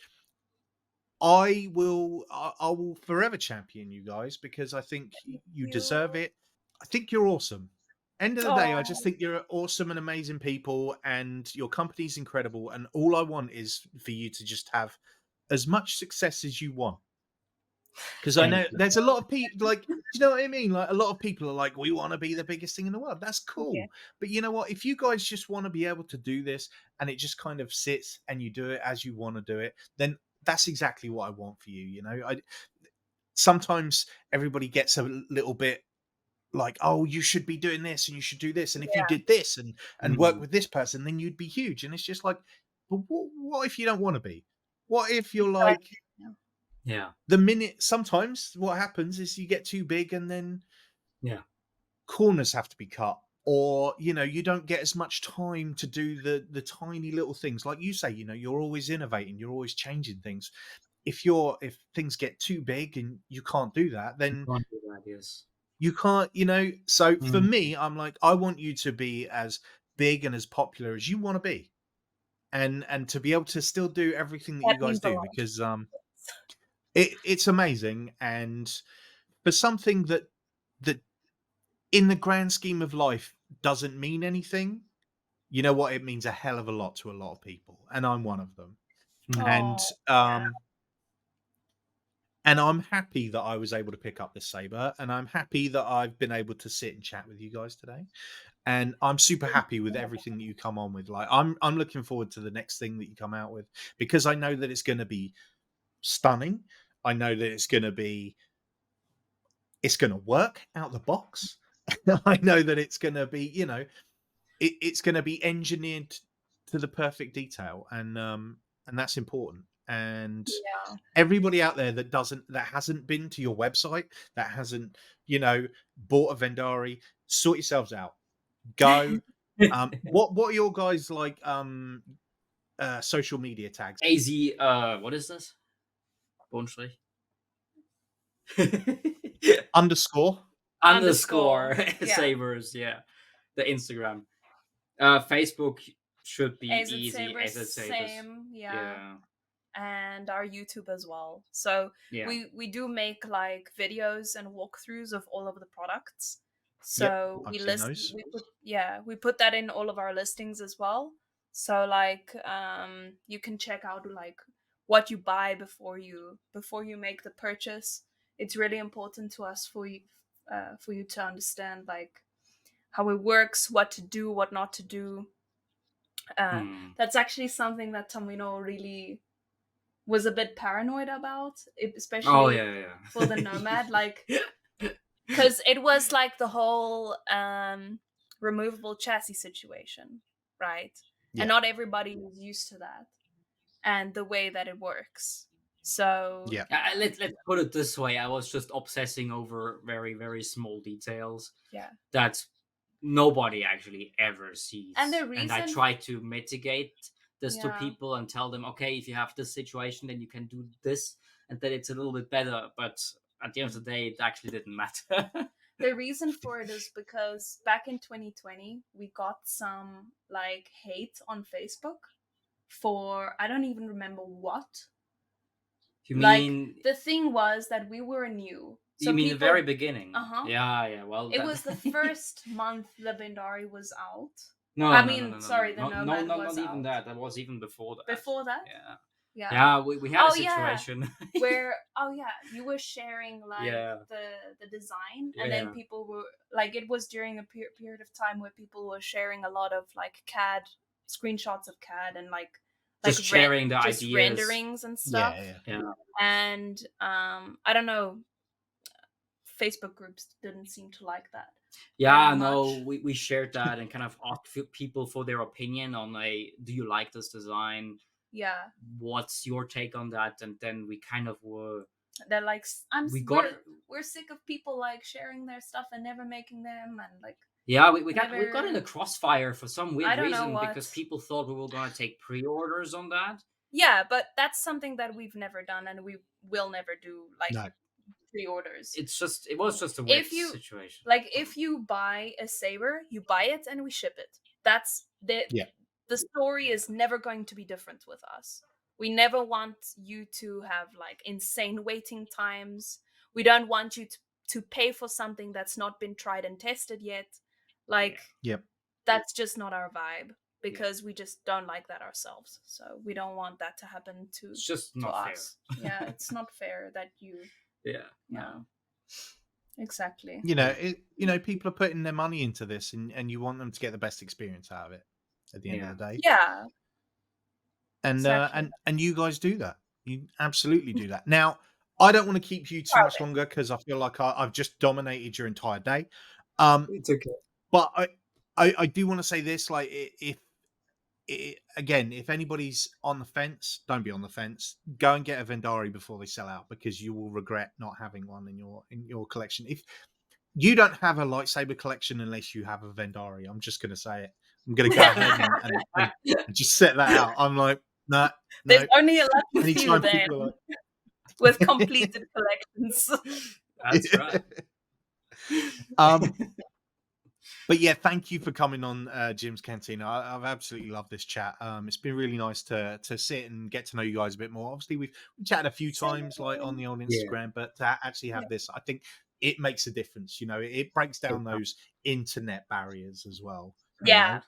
I will forever champion you guys because I think you You. deserve it. I think you're awesome. End of the day, I just Oh, think you're awesome and amazing people, and your company's incredible. And all I want is for you to just have as much success as you want. Because I Thank know you. there's a lot of people, like, do you know what I mean? Like, a lot of people are like, we want to be the biggest thing in the world. That's yeah. cool. But you know what? If you guys just want to be able to do this and it just kind of sits and you do it as you want to do it, then that's exactly what I want for you. I sometimes everybody gets a little bit like, oh, you should be doing this and you should do this, and if you Yeah, did this and work Mm. with this person, then you'd be huge. And it's just like, but what if you don't want to be? What if you're like, exactly. Yeah. Yeah. the minute, sometimes what happens is you get too big and then Yeah. corners have to be cut, or you don't get as much time to do the tiny little things, like you say, you're always innovating, you're always changing things. If things get too big and you can't do that, You then can't do that, yes. you can't, so for Mm. me, I'm like, I want you to be as big and as popular as you want to be, and to be able to still do everything that That you guys means a do, lot. because it's amazing. And for something that in the grand scheme of life doesn't mean anything, you know what? It means a hell of a lot to a lot of people, and I'm one of them. Mm. And Oh, yeah. um, and I'm happy that I was able to pick up this saber, and I'm happy that I've been able to sit and chat with you guys today. And I'm super happy with everything that you come on with. Like, I'm looking forward to the next thing that you come out with, because I know that it's going to be stunning. I know that it's going to work out the box. I know that it's going to be, it's going to be engineered to the perfect detail, and that's important. And Yeah. everybody out there that hasn't been to your website, that hasn't bought a Verndari, sort yourselves out. Go. What are your guys like social media tags? AZ, what is this? Bonschley? Underscore. Underscore Yeah. Sabers, yeah. The Instagram. Facebook should be AZ easy. Sabers, AZ Sabers. same. Yeah. Yeah. And our YouTube as well. So Yeah. we do make like videos and walkthroughs of all of the products. Yep, So I've we seen list those. we put that in all of our listings as well. So like you can check out like what you buy before you make the purchase. It's really important to us for you to understand like how it works, what to do, what not to do. Hmm. That's actually something that Tamino really was a bit paranoid about, Oh, especially yeah. for the Nomad, like because it was like the whole removable chassis situation, right? And Yeah, not everybody is used to that and the way that it works. So yeah, Let's put it this way. I was just obsessing over very, very small details yeah, that nobody actually ever sees. and the And I reason, try to mitigate this to yeah, people and tell them, okay, if you have this situation, then you can do this, and then it's a little bit better. But at the end of the day, it actually didn't matter. the reason for it is because back in 2020 we got some like hate on Facebook for I don't even remember what. You Like mean the thing was that we were new, so the very people. beginning? Uh-huh. Yeah. Well, It was the first month the Verndari was out. no, I no, no, mean, no, no, sorry, the no, no, Nomad no, was not even out. that. That was even before that. Before that? Yeah. Yeah. Yeah, we had a Oh, yeah. situation. Where you were sharing like Yeah. the design, and then Yeah. people were like, it was during a period of time where people were sharing a lot of like CAD screenshots of CAD and like Just sharing the just ideas. renderings and stuff. yeah. Yeah. And I don't know, Facebook groups didn't seem to like that. Yeah, very no, much. we shared that and kind of asked people for their opinion on do you like this design? Yeah, What's your take on that? And then we kind of were they're like, we got we're sick of people like sharing their stuff and never making them, and like yeah, we got in never. a crossfire for some I weird don't know reason because what. people thought we were gonna take pre-orders on that. Yeah, but that's something that we've never done and we will never do, like No. pre-orders. It was just a weird If you situation. like, if you buy a saber, you buy it and we ship it. That's Yeah. the story is never going to be different with us. We never want you to have like insane waiting times. We don't want you to pay for something that's not been tried and tested yet. Like, Yep. that's just not our vibe, because we just don't like that ourselves. So we don't want that to happen to It's just to not us. fair. Yeah, it's not fair that you. Yeah. Yeah, exactly. People are putting their money into this, and you want them to get the best experience out of it at the end of the day. Yeah, And exactly. and you guys do that. You absolutely do that. Now, I don't want to keep you too much Proud longer, because I feel like I've just dominated your entire day. It's okay. But I do want to say this, like, again, if anybody's on the fence, don't be on the fence. Go and get a Verndari before they sell out, because you will regret not having one in your collection. If you don't have a lightsaber collection unless you have a Verndari, I'm just going to say it. I'm going to go ahead and just set that out. I'm like, no. There's only a lucky few Anytime then people are like, with completed collections. That's right. But yeah, thank you for coming on Jim's Cantina. I've absolutely loved this chat. It's been really nice to sit and get to know you guys a bit more. Obviously, we've chatted a few times, like on the old Instagram, but to actually have this, I think it makes a difference. You know, it breaks down those internet barriers as well. Yeah. Know?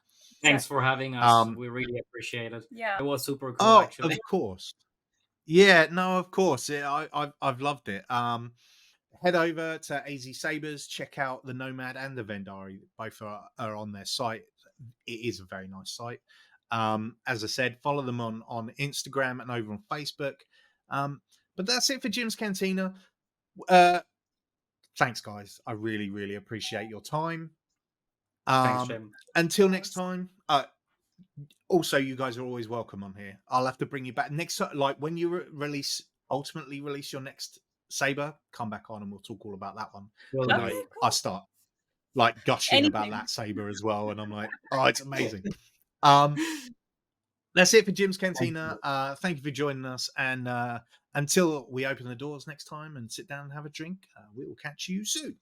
Thanks for having us. We really appreciate it. Yeah. It was super cool, actually. Of course. Yeah, no, of course. I've loved it. Head over to AZ Sabers, check out the Nomad and the Verndari. Both are on their site. It is a very nice site. As I said, follow them on Instagram and over on Facebook. But that's it for Jim's Cantina. Thanks, guys. I really, really appreciate your time. Thanks, Jim. Until next time. Also, you guys are always welcome on here. I'll have to bring you back next time. Like when you ultimately release your next Saber, come back on and we'll talk all about that one. Well, Like, I start like gushing about that Saber as well, and I'm like, oh, it's amazing. That's it for Jim's Cantina. Thank you for joining us, and until we open the doors next time and sit down and have a drink, we will catch you soon.